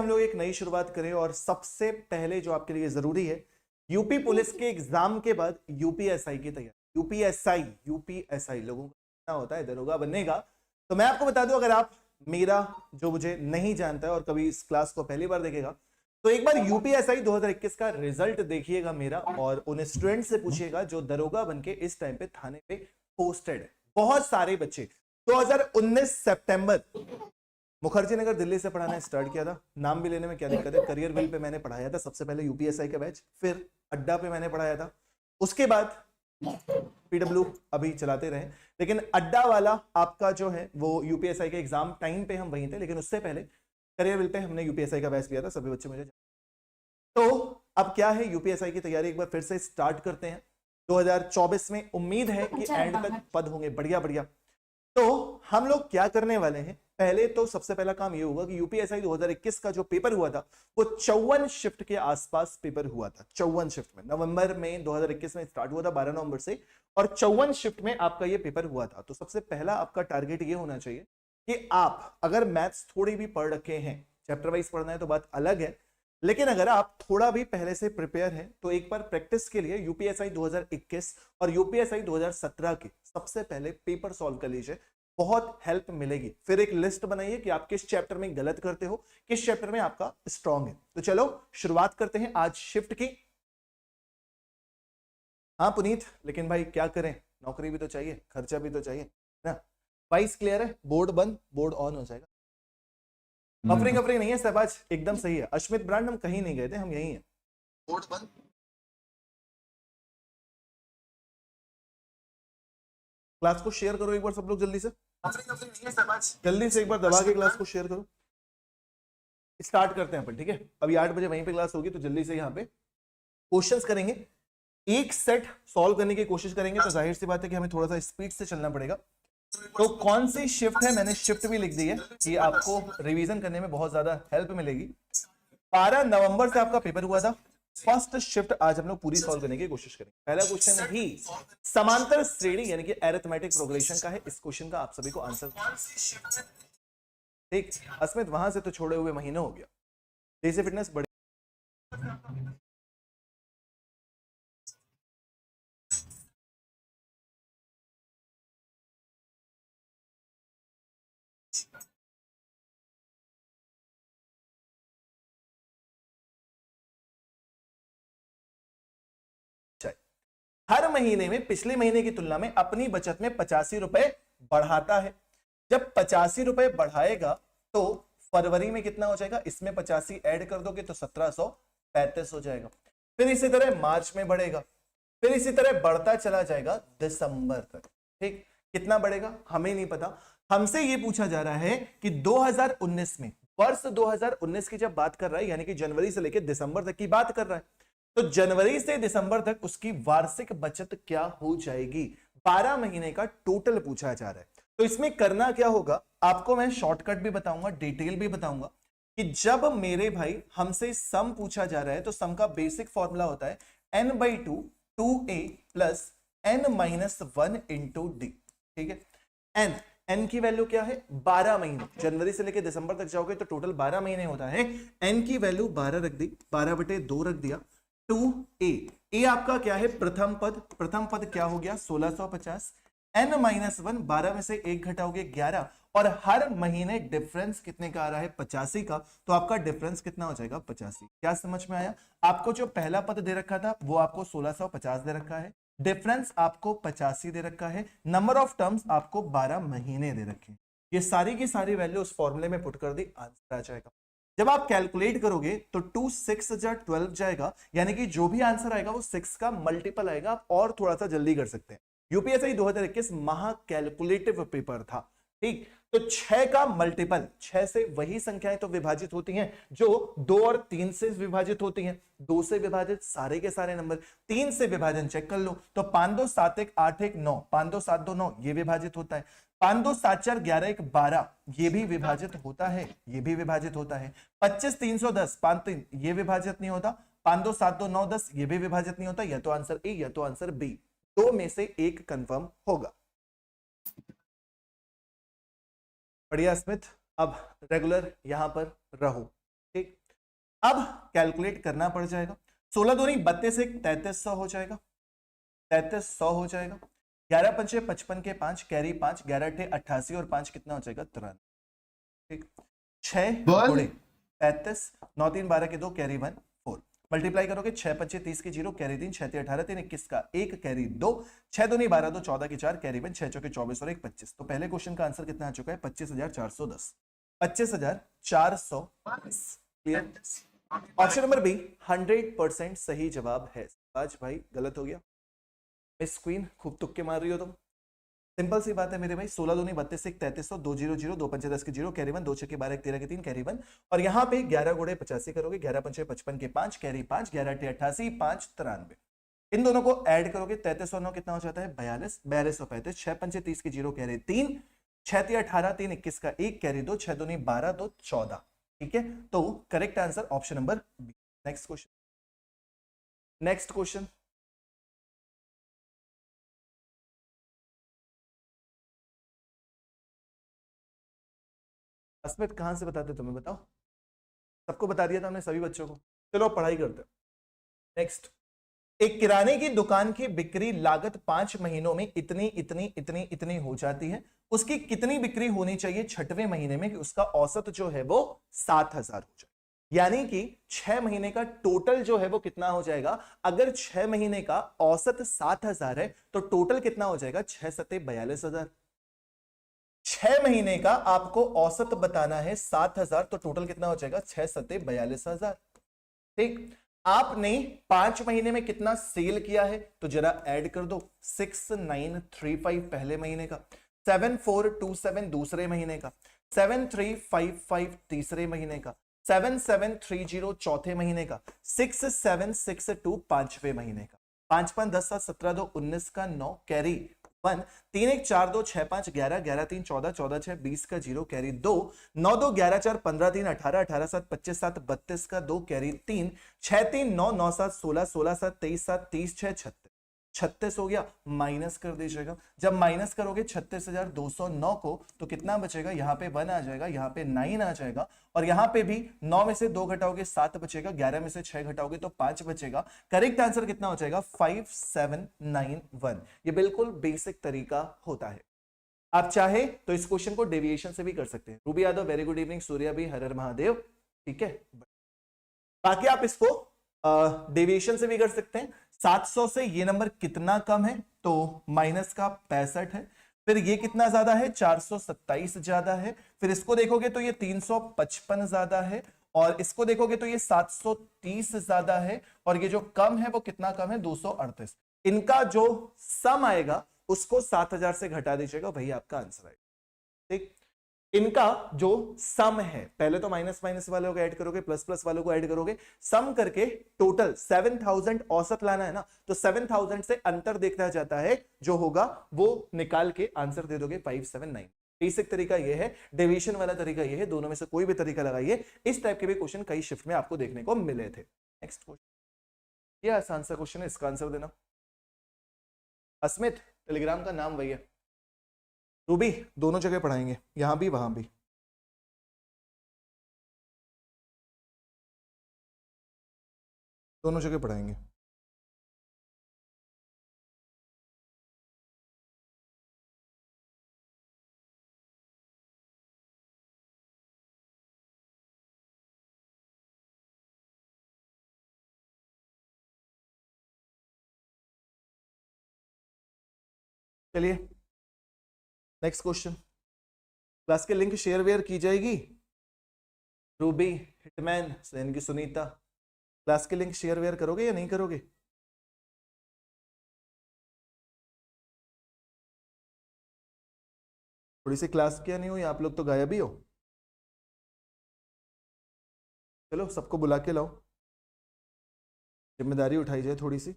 हम लोग एक नई शुरुआत करें और सबसे पहले जो आपके लिए जरूरी है, यूपी पुलिस के एग्जाम के बाद यूपीएसआई की तैयारी। यूपीएसआई लोगों का होता है दरोगा बनने का। तो मैं आपको बता दूं, अगर आप मेरा जो मुझे नहीं जानता है और कभी इस क्लास को पहली बार देखेगा तो एक बार यूपीएसआई 2021 का रिजल्ट देखिएगा मेरा, और उन स्टूडेंट से पूछिएगा जो दरोगा बनके इस टाइम पे थाने पे पोस्टेड है। बहुत सारे बच्चे 2019 सितंबर मुखर्जी नगर दिल्ली से पढ़ाना स्टार्ट किया था। नाम भी लेने में क्या दिक्कत है। करियर विल पे मैंने पढ़ाया था सबसे पहले यूपीएसआई का बैच, फिर अड्डा पे मैंने पढ़ाया था, उसके बाद पीडब्ल्यू अभी चलाते रहे। लेकिन अड्डा वाला आपका जो है वो यूपीएसआई के एग्जाम टाइम पे हम वहीं थे, लेकिन उससे पहले करियर विल पे हमने यूपीएसआई का बैच लिया था, सभी बच्चे मुझे। तो अब क्या है, यूपीएसआई की तैयारी एक बार फिर से स्टार्ट करते हैं 2024 में। उम्मीद है कि एंड तक पद होंगे बढ़िया बढ़िया। तो हम लोग क्या करने वाले हैं, पहले तो सबसे पहला काम ये होगा कि यूपीएसआई 2021 का जो पेपर हुआ था वो 54 शिफ्ट के आसपास पेपर हुआ था। 54 शिफ्ट में नवंबर में 2021 में स्टार्ट हुआ था 12 नवंबर से, और 54 शिफ्ट में आपका ये पेपर हुआ था। तो सबसे पहला आपका टारगेट ये होना चाहिए कि आप अगर मैथ्स थोड़ी भी पढ़ रखे हैं, चैप्टर वाइज पढ़ना है तो बात अलग है, लेकिन अगर आप थोड़ा भी पहले से प्रिपेयर हैं तो एक बार प्रैक्टिस के लिए यूपीएसआई 2021 और यूपीएसआई 2017 के सबसे पहले पेपर सॉल्व कर लीजिए, बहुत हेल्प मिलेगी। फिर एक लिस्ट बनाइए कि आप किस चैप्टर में गलत करते हो, किस चैप्टर में आपका स्ट्रांग है। तो चलो शुरुआत करते हैं आज शिफ्ट की। हाँ पुनीत, लेकिन भाई क्या करें, नौकरी भी तो चाहिए, खर्चा भी तो चाहिए ना। वाइस क्लियर है, बोर्ड बंद बोर्ड ऑन हो जाएगा। कफरिंग कफरिंग नहीं है सहबाज, एकदम सही है। अश्मित ब्रांड हम कहीं नहीं गए थे, हम यहीं हैं। बोर्ड बंद। क्लास को शेयर करो एक बार सब लोग जल्दी से। कफरिंग कफरिंग नहीं है सहबाज, जल्दी से एक बार दबा के क्लास को शेयर करो। स्टार्ट करते हैं अपन, ठीक है। अभी 8 बजे वहीं पे क्लास होगी, तो जल्दी से यहाँ पे क्वेश्चंस करेंगे, एक सेट सॉल्व करने की कोशिश करेंगे। तो जाहिर सी बात है कि हमें थोड़ा सा स्पीड से चलना पड़ेगा। तो कौन सी शिफ्ट है, मैंने शिफ्ट भी लिख दी है कि आपको रिवीजन करने में बहुत ज्यादा हेल्प मिलेगी। 12 नवंबर से आपका पेपर हुआ था। फर्स्ट शिफ्ट आज हम लोग पूरी सॉल्व करने की कोशिश करेंगे। पहला क्वेश्चन ही समांतर श्रेणी यानी कि अरिथमेटिक प्रोग्रेशन का है। इस क्वेश्चन का आप सभी को आंसर, ठीक। अस्मित वहां से तो छोड़े हुए महीने हो गया। जैसे फिटनेस बड़े हर महीने में पिछले महीने की तुलना में अपनी बचत में 85 रुपए बढ़ाता है। जब 85 रुपए बढ़ाएगा तो फरवरी में कितना हो जाएगा, इसमें 85 ऐड कर दोगे तो 1735 हो जाएगा। फिर इसी तरह मार्च में बढ़ेगा, फिर इसी तरह बढ़ता चला जाएगा दिसंबर तक। ठीक, कितना बढ़ेगा हमें नहीं पता। हमसे ये पूछा जा रहा है कि 2019 में, वर्ष 2019 की जब बात कर रहा है, यानी कि जनवरी से लेकर दिसंबर तक की बात कर रहा है, तो जनवरी से दिसंबर तक उसकी वार्षिक बचत क्या हो जाएगी। 12 महीने का टोटल पूछा जा रहा है। तो इसमें करना क्या होगा, आपको मैं शॉर्टकट भी बताऊंगा, डिटेल भी बताऊंगा कि जब मेरे भाई हमसे सम पूछा जा रहा है तो सम का बेसिक फॉर्मूला होता है n/2 2a plus n-1 into D. ठीक है, n की वैल्यू क्या है, 12 महीने। जनवरी से लेकर दिसंबर तक जाओगे तो टोटल 12 महीने होता है। n की वैल्यू 12 रख दी, 12/2 रख दिया। 2a, a आपका क्या है, प्रथम पद। प्रथम पद क्या हो गया 1650। n-1, 12 में से 1 घटाओगे 11, और हर महीने डिफरेंस कितने का आ रहा है 85 का, तो आपका डिफरेंस कितना हो जाएगा 85। क्या समझ में आया। आपको जो पहला पद दे रखा था वो आपको 1650 दे रखा है, डिफरेंस आपको 85 दे रखा है, नंबर ऑफ टर्म्स आपको 12 महीने दे रखे। ये सारी की सारी वैल्यू उस फॉर्मूले में पुट कर दी, आंसर आ जाएगा। जब आप कैलकुलेट करोगे तो 2 6 12 जाएगा, यानी कि जो भी आंसर आएगा वो 6 का मल्टीपल आएगा। आप और थोड़ा सा जल्दी कर सकते हैं। यूपीएससी 2021 महा कैलकुलेटिव पेपर था, ठीक। तो 6 का मल्टीपल, 6 से वही संख्याएं तो विभाजित होती हैं जो 2 और 3 से विभाजित होती हैं। 2 से विभाजित सारे के सारे नंबर, 3 से विभाजन चेक कर लो तो 5 2 7 1 8 1 9, 5 2 7 2 9 ये विभाजित होता है। 5 2 7 4 11 1 12 ये भी विभाजित होता है, ये भी विभाजित होता है। 25 310 5 3 ये विभाजित नहीं होता। 5 2 7 2 9 10 ये भी विभाजित नहीं होता। या तो आंसर ए या तो आंसर बी, दो में से एक कंफर्म होगा। बढ़िया स्मिथ, अब रेगुलर यहां पर रहो, ठीक। अब कैलकुलेट करना पड़ जाएगा। 16 दूनी 32, एक 3300 हो जाएगा, 3300 हो जाएगा। 11 पंचे 55 के 5 कैरी 5, 11 अठे 88 और 5 कितना हो जाएगा 93। ठीक, 6 गुणे 35, 9 3 12 के 2 कैरी 1 4, मल्टीप्लाई करोगे 6 25 30 के 0 कैरी 3, 6 18 3 21 का 1 कैरी 2, 6 दूनी 12 2 14 के 4 कैरी 1, 6 चौके 24 और 1 25। तो पहले क्वेश्चन का आंसर कितना आ चुका है 25,410, 25,410। क्लियर। ऑप्शन नंबर बी 100% सही जवाब है। आज भाई गलत हो गया, मिस क्वीन खूब तुक्के मार रही हो तुम। सिंपल सी बात है मेरे भाई, 16 दूनी 32 1 3300, 2 0 0 2 पंचे 10 के 0 कैरी 1, 2 6 के 12 13 के 3 कैरी 1, और यहाँ पे 11 गुणे 85 करोगे, 11 पंचे 55 के 5 कैरी 5, 11 अठे 88 5 93। इन दोनों को ऐड करोगे 3309 कितना हो जाता है 42, 4235, 6 पंचे 30 के 0 कैरी 3, 6 18 3 21 का 1 कैरी 2, 6 दूनी 12 2 14। ठीक है, तो correct answer option number B. Next question, next question. Asmit कहां से बताते तुम्हें बताओ, सबको बता दिया था हमने सभी बच्चों को। चलो पढ़ाई करते हैं। नेक्स्ट, एक किराने की दुकान की बिक्री लागत 5 महीनों में इतनी इतनी इतनी इतनी हो जाती है, उसकी कितनी बिक्री होनी चाहिए छठवें महीने में कि उसका औसत जो है वो 7,000 हो जाए। यानी कि 6 महीने का टोटल जो है वो कितना हो जाएगा, अगर 6 महीने का औसत 7,000 है तो टोटल कितना हो जाएगा 6 सत्ते 42,000। 6 महीने का आपको औसत बताना है 7,000, तो टोटल कितना हो जाएगा 6 सत्ते 42,000। ठीक, आपने 5 महीने में कितना सेल किया है तो जरा ऐड कर दो, 6935 पहले महीने का, 7427 दूसरे महीने का, 7355 तीसरे महीने का, 7730 चौथे महीने का, 6762 पांचवें महीने का। 5 5 10 7 17 2 19 का 9 कैरी 1, 3 1 4 2 6 5 11 11 3 14 14 6 20 का 0 कैरी 2, 9 2 11 4 15 3 18 18 7 25 7 32 का 2 कैरी 3, 6 3 9 9 7 16 16 7 23 7 30 6 36, 36 हो गया। माइनस कर दीजिएगा, जब माइनस करोगे 36,209 को तो कितना बचेगा, यहाँ पे 1 आ जाएगा, यहाँ पे 9 आ जाएगा, और यहाँ पे भी 9 में से 2 घटाओगे 7 बचेगा, 11 में से 6 घटाओगे तो 5 बचेगा। करेक्ट आंसर कितना हो जाएगा 5791। ये बिल्कुल बेसिक तरीका होता है। आप चाहे तो इस क्वेश्चन को डेविएशन से भी कर सकते हैं। Ruby Yadav very good evening, Surya भी हर हर महादेव। ठीक है, बाकी आप इसको डेविएशन से भी कर सकते हैं। 700 से ये नंबर कितना कम है तो माइनस का 65 है, फिर ये कितना ज्यादा है 427 ज्यादा है, फिर इसको देखोगे तो ये 355 ज्यादा है, और इसको देखोगे तो ये 730 ज्यादा है, और ये जो कम है वो कितना कम है 238। इनका जो सम आएगा उसको 7,000 से घटा दीजिएगा, वही आपका आंसर आएगा। ठीक, इनका जो सम है, पहले तो माइनस माइनस वालों को ऐड करोगे, प्लस प्लस वालों को ऐड करोगे, सम करके टोटल 7,000 औसत लाना है ना, तो 7,000 से अंतर देखा जाता है, जो होगा वो निकाल के आंसर दे दोगे 579। बेसिक तरीका ये है, डेविएशन वाला तरीका ये है, दोनों में से कोई भी तरीका लगाइए। इस टाइप के भी क्वेश्चन कई शिफ्ट में आपको देखने को मिले थे। नेक्स्ट क्वेश्चन, ये आसान सा क्वेश्चन है, इसका आंसर देना। अस्मित टेलीग्राम का नाम वही है। रूबी दोनों जगह पढ़ाएंगे, यहां भी वहां भी। दोनों जगह पढ़ाएंगे। चलिए नेक्स्ट क्वेश्चन, क्लास के लिंक शेयर वेयर की जाएगी। रूबी, हिटमैन, सेन की सुनीता, क्लास के लिंक शेयर वेयर करोगे या नहीं करोगे? थोड़ी सी क्लास क्या नहीं हुई, आप लोग तो गायब ही हो। चलो सबको बुला के लाओ, जिम्मेदारी उठाई जाए थोड़ी सी।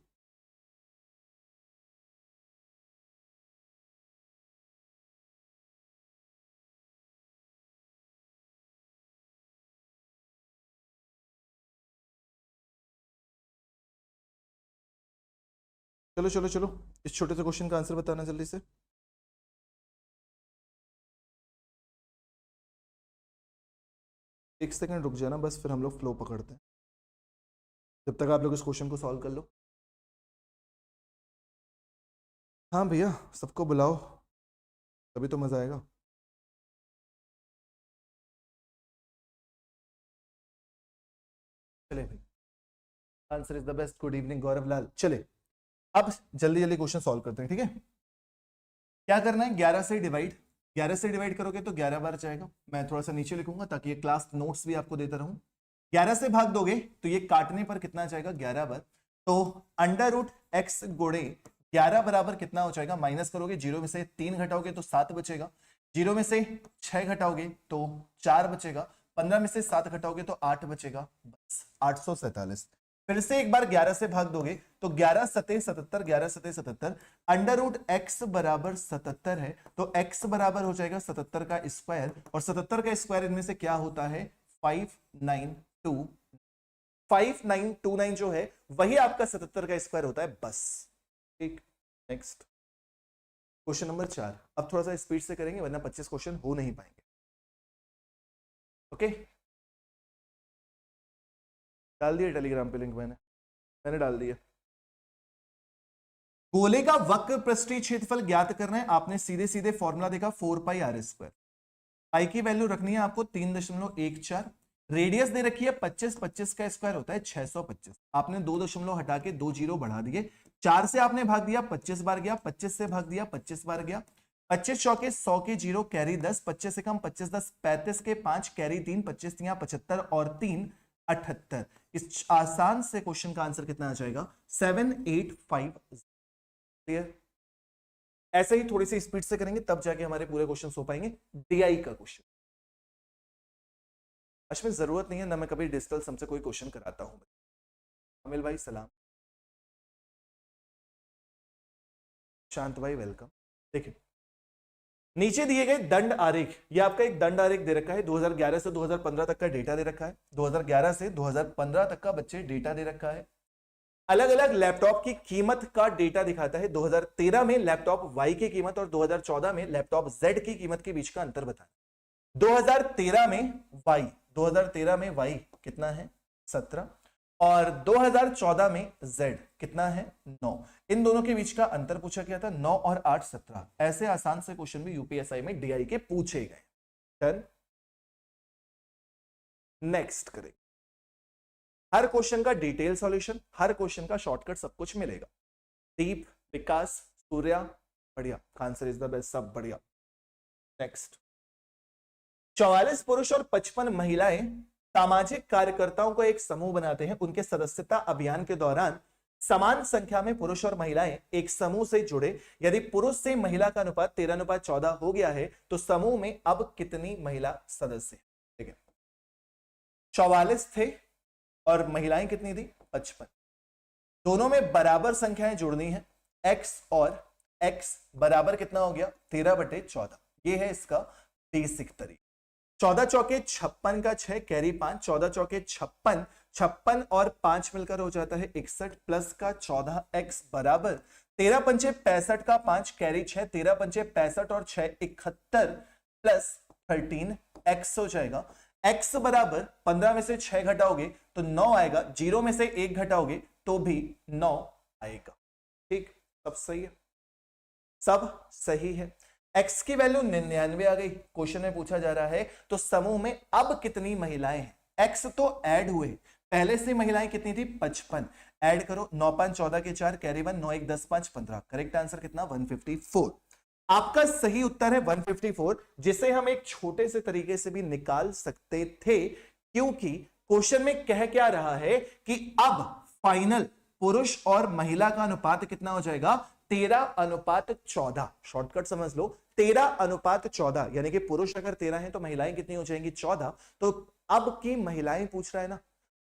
चलो चलो चलो, इस छोटे से क्वेश्चन का आंसर बताना जल्दी से। एक सेकंड रुक जाना बस, फिर हम लोग फ्लो पकड़ते हैं। जब तक आप लोग इस क्वेश्चन को सॉल्व कर लो। हाँ भैया, सबको बुलाओ, तभी तो मजा आएगा। चले भाई, answer is the best. Good evening Gaurav Lal. चले अब जल्दी जल्दी क्वेश्चन सॉल्व करते हैं, ठीक है। क्या करना है, 11 से डिवाइड, 11 से डिवाइड करोगे तो 11 बार जाएगा। मैं थोड़ा सा नीचे लिखूंगा ताकि ये क्लास नोट्स भी आपको देता रहूं। 11 से भाग दोगे तो ये काटने पर कितना जाएगा, 11 बार। तो अंडर रूट एक्स गुणे 11 बराबर कितना हो जाएगा, माइनस करोगे, 0 में से 3 घटाओगे तो 7 बचेगा, 0 में से 6 घटाओगे तो 4 बचेगा, 15 में से 7 घटाओगे तो 8 बचेगा, बस 847। फिर से एक बार 11 से भाग दोगे तो 11 सते 77, 11 सते 77, अंडर रूट एक्स बराबर 77 है, तो एक्स बराबर हो जाएगा 77 का स्क्वायर, और 77 का स्क्वायर इनमें से क्या होता है, 592, 5929 जो है वही आपका 77 का स्क्वायर होता है, बस। ठीक, नेक्स्ट क्वेश्चन नंबर 4। अब थोड़ा सा स्पीड से करेंगे वरना 25 क्वेश्चन हो नहीं पाएंगे। ओके, डाल दिया टेलीग्राम पे लिंक, मैंने डाल दिया। गोले का वक्र पृष्ठीय क्षेत्रफल ज्ञात करना है। आपने सीधे सीधे फॉर्मूला देखा, 4 पाई आर स्क्वायर। पाई की वैल्यू रखनी है आपको 3.14। रेडियस दे रखी है 25, 25 का स्क्वायर होता है 625। आपने 2 दशमलव हटा के 2 जीरो बढ़ा दिए, 4 से आपने भाग दिया 25 बार गया, 25 से भाग दिया 25 बार गया, 25 चौके 100 के 0 कैरी 10, 25 से कम 25 10 35 के 5 कैरी 3, 25 तियां 75 और 3 78। इस आसान से क्वेश्चन का आंसर कितना आ जाएगा, 785। क्लियर। ऐसे ही थोड़ी सी स्पीड से करेंगे तब जाके हमारे पूरे क्वेश्चन हो पाएंगे। डीआई का क्वेश्चन, अश्विन जरूरत नहीं है ना, मैं कभी डिजिटल सम से कोई क्वेश्चन कराता हूं। अमिल भाई सलाम, शांत भाई वेलकम। देखिए नीचे दिए गए दंड आरेख, ये आपका एक दंड आरेख दे रखा है, 2011 से 2015 तक का डेटा दे रखा है, 2011 से 2015 तक का बच्चे डेटा दे रखा है। अलग अलग लैपटॉप की कीमत का डेटा दिखाता है। 2013 में लैपटॉप Y की कीमत और 2014 में लैपटॉप Z की कीमत के बीच का अंतर बताएं। 2013 में Y कितना है, 17, और 2014 में Z कितना है, 9। इन दोनों के बीच का अंतर पूछा गया था, 9 और 8 17। ऐसे आसान से क्वेश्चन भी यूपीएसआई में डीआई के पूछे गए। डन, नेक्स्ट करें। हर क्वेश्चन का डिटेल सॉल्यूशन, हर क्वेश्चन का शॉर्टकट, सब कुछ मिलेगा। दीप, विकास, सूर्या, बढ़िया, आंसर इज द बेस्ट, सब बढ़िया। नेक्स्ट, 44 पुरुष और 55 महिलाएं सामाजिक कार्यकर्ताओं को एक समूह बनाते हैं। उनके सदस्यता अभियान के दौरान समान संख्या में पुरुष और महिलाएं एक समूह से जुड़े। यदि पुरुष से महिला का अनुपात 13:14 हो गया है तो समूह में अब कितनी महिला सदस्य है। ठीक है, 44 थे और महिलाएं कितनी थी, 55। दोनों में बराबर संख्याएं जोड़नी है, x और x बराबर कितना हो गया, 13/14। ये है इसका बेसिक तरीका। 14 चौके 56 का 6 कैरी 5, 14 चौके 56, 56 और 5 मिलकर हो जाता है 61 प्लस का 14x बराबर 13 पंचे 65 का 5 कैरी 6, 13 पंचे 65 और 6 71 प्लस 13x हो जाएगा। x बराबर 15 में से 6 घटाओगे तो 9 आएगा, 0 में से 1 घटाओगे तो भी 9 आएगा। ठीक, सब सही है, सब सही है। x की वैल्यू 99 आ गई। क्वेश्चन में पूछा जा रहा है तो समूह में अब कितनी महिलाएं हैं। x तो ऐड हुए, पहले से महिलाएं कितनी थी, 55। ऐड करो, 9 5 14 के 4 कैरी 1, 9 1 10 5 15। करेक्ट आंसर कितना, 154। आपका सही उत्तर है 154, जिसे हम एक छोटे से तरीके से भी निकाल सकते थे, क्योंकि क्वेश्चन में कह क्या रहा है कि अब फाइनल पुरुष और महिला का अनुपात कितना हो जाएगा, 13:14। शॉर्टकट समझ लो, 13:14, यानी कि पुरुष अगर 13 है तो महिलाएं कितनी हो जाएंगी, 14। तो अब की महिलाएं पूछ रहा है ना,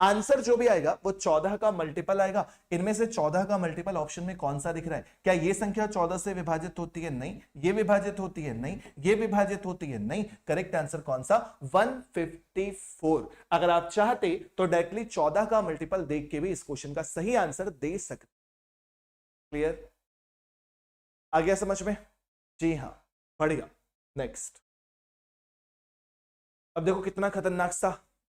आंसर जो भी आएगा वो 14 का मल्टीपल आएगा। इनमें से 14 का मल्टीपल ऑप्शन में कौन सा दिख रहा है, क्या ये संख्या 14 से विभाजित होती है, नहीं। ये विभाजित होती है, नहीं। ये विभाजित होती है, नहीं। करेक्ट आंसर कौन सा, 154। अगर आप चाहते तो डायरेक्टली 14 का मल्टीपल देख के भी इस क्वेश्चन का सही आंसर दे सकते। क्लियर, आ गया समझ में, जी हां, बढ़िया। नेक्स्ट, अब देखो कितना खतरनाक सा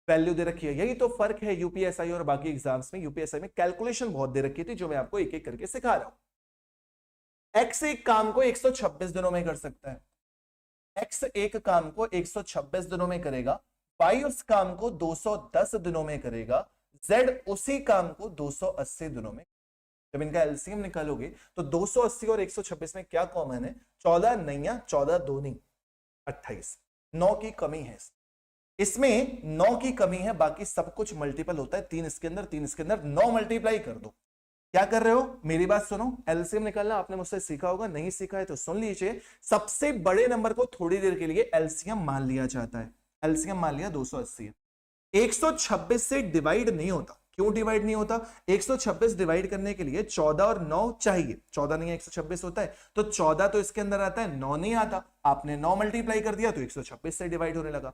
वैल्यू दे रखी है। यही तो फर्क है यूपीएसआई और बाकी एग्जाम्स में। यूपीएसआई में कैलकुलेशन बहुत दे रखी थी, जो मैं आपको एक एक करके सिखा रहा हूं। एक्स एक काम को 126 दिनों में कर सकता है, एक्स एक काम को 126 दिनों में करेगा, वाई उस काम को 210 दिनों में करेगा, जेड उसी काम को 280 दिनों में। जब इनका एलसीएम निकालोगे तो 280 और 126 में क्या कॉमन है? 14 नैया 14 दूनी 28, 9 की कमी है इसमें, 9 की कमी है, बाकी सब कुछ मल्टीपल होता है। 3 इसके अंदर 3 इसके अंदर, 9 मल्टीप्लाई कर दो। क्या कर रहे हो? मेरी बात सुनो, एलसीएम निकालना आपने मुझसे सीखा होगा, नहीं सीखा है तो सुन लीजिए। सबसे बड़े नंबर को थोड़ी देर के लिए एलसीएम मान लिया जाता है। एलसीएम मान लिया 280 है, 126 से डिवाइड नहीं होता। क्यों डिवाइड नहीं होता? 126 डिवाइड करने के लिए 14 और 9 चाहिए, 14 नहीं है 126 होता है, तो 14 तो इसके अंदर आता है, 9 नहीं आता। आपने 9 मल्टीप्लाई कर दिया तो 126 से डिवाइड होने लगा।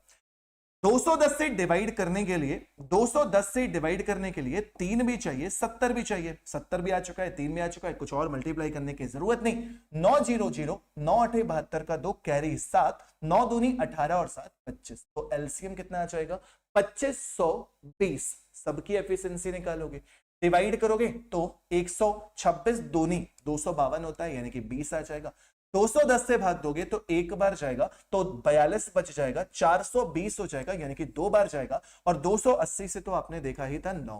210 से डिवाइड करने के लिए 210 से डिवाइड करने के लिए 3 भी चाहिए, 70 भी चाहिए। 70 भी आ चुका है, 3 भी आ चुका है, कुछ और मल्टीप्लाई करने की जरूरत नहीं। 9 0 0, 9 8 72 का 2 कैरी 7, 9 दूनी 18 और 7 25। तो एलसीएम कितना आ जाएगा? 2520। सबकी एफिशिएंसी निकालोगे, डिवाइड करोगे तो 126 दूनी 252 होता है, यानी कि 20 आ जाएगा। 210 से भाग दोगे तो एक बार जाएगा तो 42 बच जाएगा, 420 हो जाएगा, यानी कि 2 बार जाएगा। और 280 से तो आपने देखा ही था 9।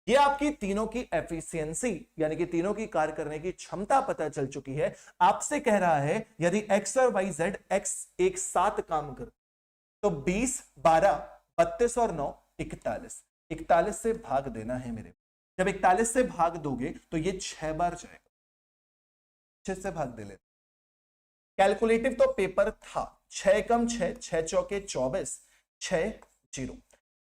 ये आपकी तीनों की एफिशिएंसी यानी कि तीनों की कार्य करने की क्षमता पता चल चुकी है। आपसे कह रहा है यदि एक्स और वाई जेड एक्स एक साथ काम कर तो 20 12 32 और 9 41। 41 से भाग देना है मेरे। जब 41 से भाग दोगे तो ये 6 बार जाएगा, 6 से भाग दे ले। कैलकुलेटिव तो पेपर था, 6 कम 6, 6 चौके 24, 6 0।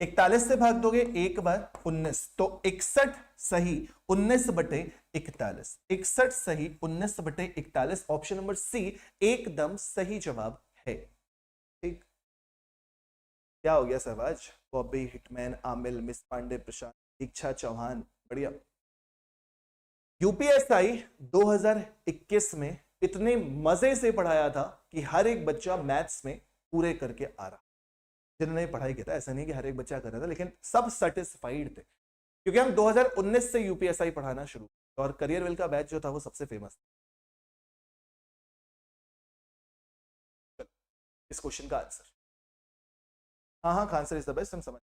41 से भाग दोगे एक बार 19, तो 61 सही 19 बटे 41, 61 सही 19 बटे 41। ऑप्शन नंबर सी एकदम सही जवाब है। ठीक, क्या हो गया सहवाज? बॉबी, हिटमैन, आमिल, मिस पांडे, प्रशांत, दीक्षा चौहान, बढ़िया। यूपीएसआई 2021 में इतने मजे से पढ़ाया था कि हर एक बच्चा मैथ्स में पूरे करके आ रहा। जिन्होंने पढ़ाई किया था, ऐसा नहीं कि हर एक बच्चा कर रहा था, लेकिन सब सेटिस्फाइड थे क्योंकि हम 2019 से यूपीएसआई पढ़ाना शुरू और करियर वेल का बैच जो था वो सबसे फेमस। इस क्वेश्चन का आंसर, हाँ Khan sir is the best, हम समझ।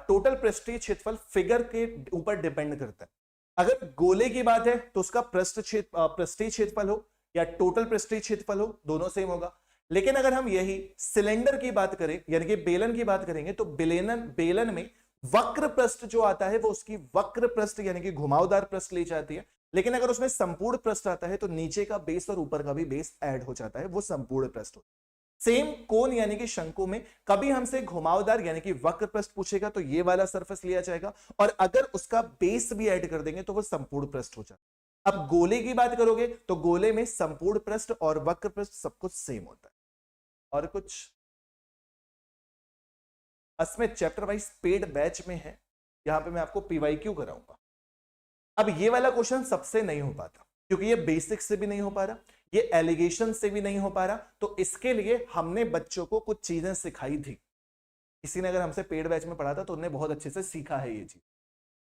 टोटल पृष्ठीय क्षेत्रफल फिगर के ऊपर डिपेंड करता है। अगर गोले की बात है तो उसका पृष्ठीय क्षेत्रफल हो या टोटल पृष्ठीय क्षेत्रफल हो, दोनों सेम होगा। लेकिन अगर हम यही सिलेंडर की बात करें यानी कि बेलन की बात करेंगे तो बेलन में वक्र पृष्ठ जो आता है वो उसकी वक्र पृष्ठ यानी कि घुमावदार पृष्ठ ली जाती है। लेकिन अगर उसमें संपूर्ण पृष्ठ आता है तो नीचे का बेस और ऊपर का भी बेस ऐड हो जाता है, वो संपूर्ण पृष्ठ होता है। सेम कोन यानी कि शंकु में कभी हमसे घुमावदार यानी कि वक्र पृष्ठ पूछेगा तो ये वाला सरफेस लिया जाएगा, और अगर उसका बेस भी ऐड कर देंगे तो वो संपूर्ण पृष्ठ हो जाएगा। अब गोले की बात करोगे तो गोले में संपूर्ण पृष्ठ और वक्र पृष्ठ सब कुछ सेम होता है। और कुछ Asmit chapter wise paid batch में है, यहां पे मैं आपको पीवाईक्यू कराऊंगा। अब ये वाला क्वेश्चन सबसे नहीं हो पाता क्योंकि ये बेसिक से भी नहीं हो पा रहा, ये एलिगेशन से भी नहीं हो पा रहा, तो इसके लिए हमने बच्चों को कुछ चीजें सिखाई थी। किसी ने अगर हमसे पेड बैच में पढ़ा था तो उन्हें बहुत अच्छे से सीखा है ये चीज।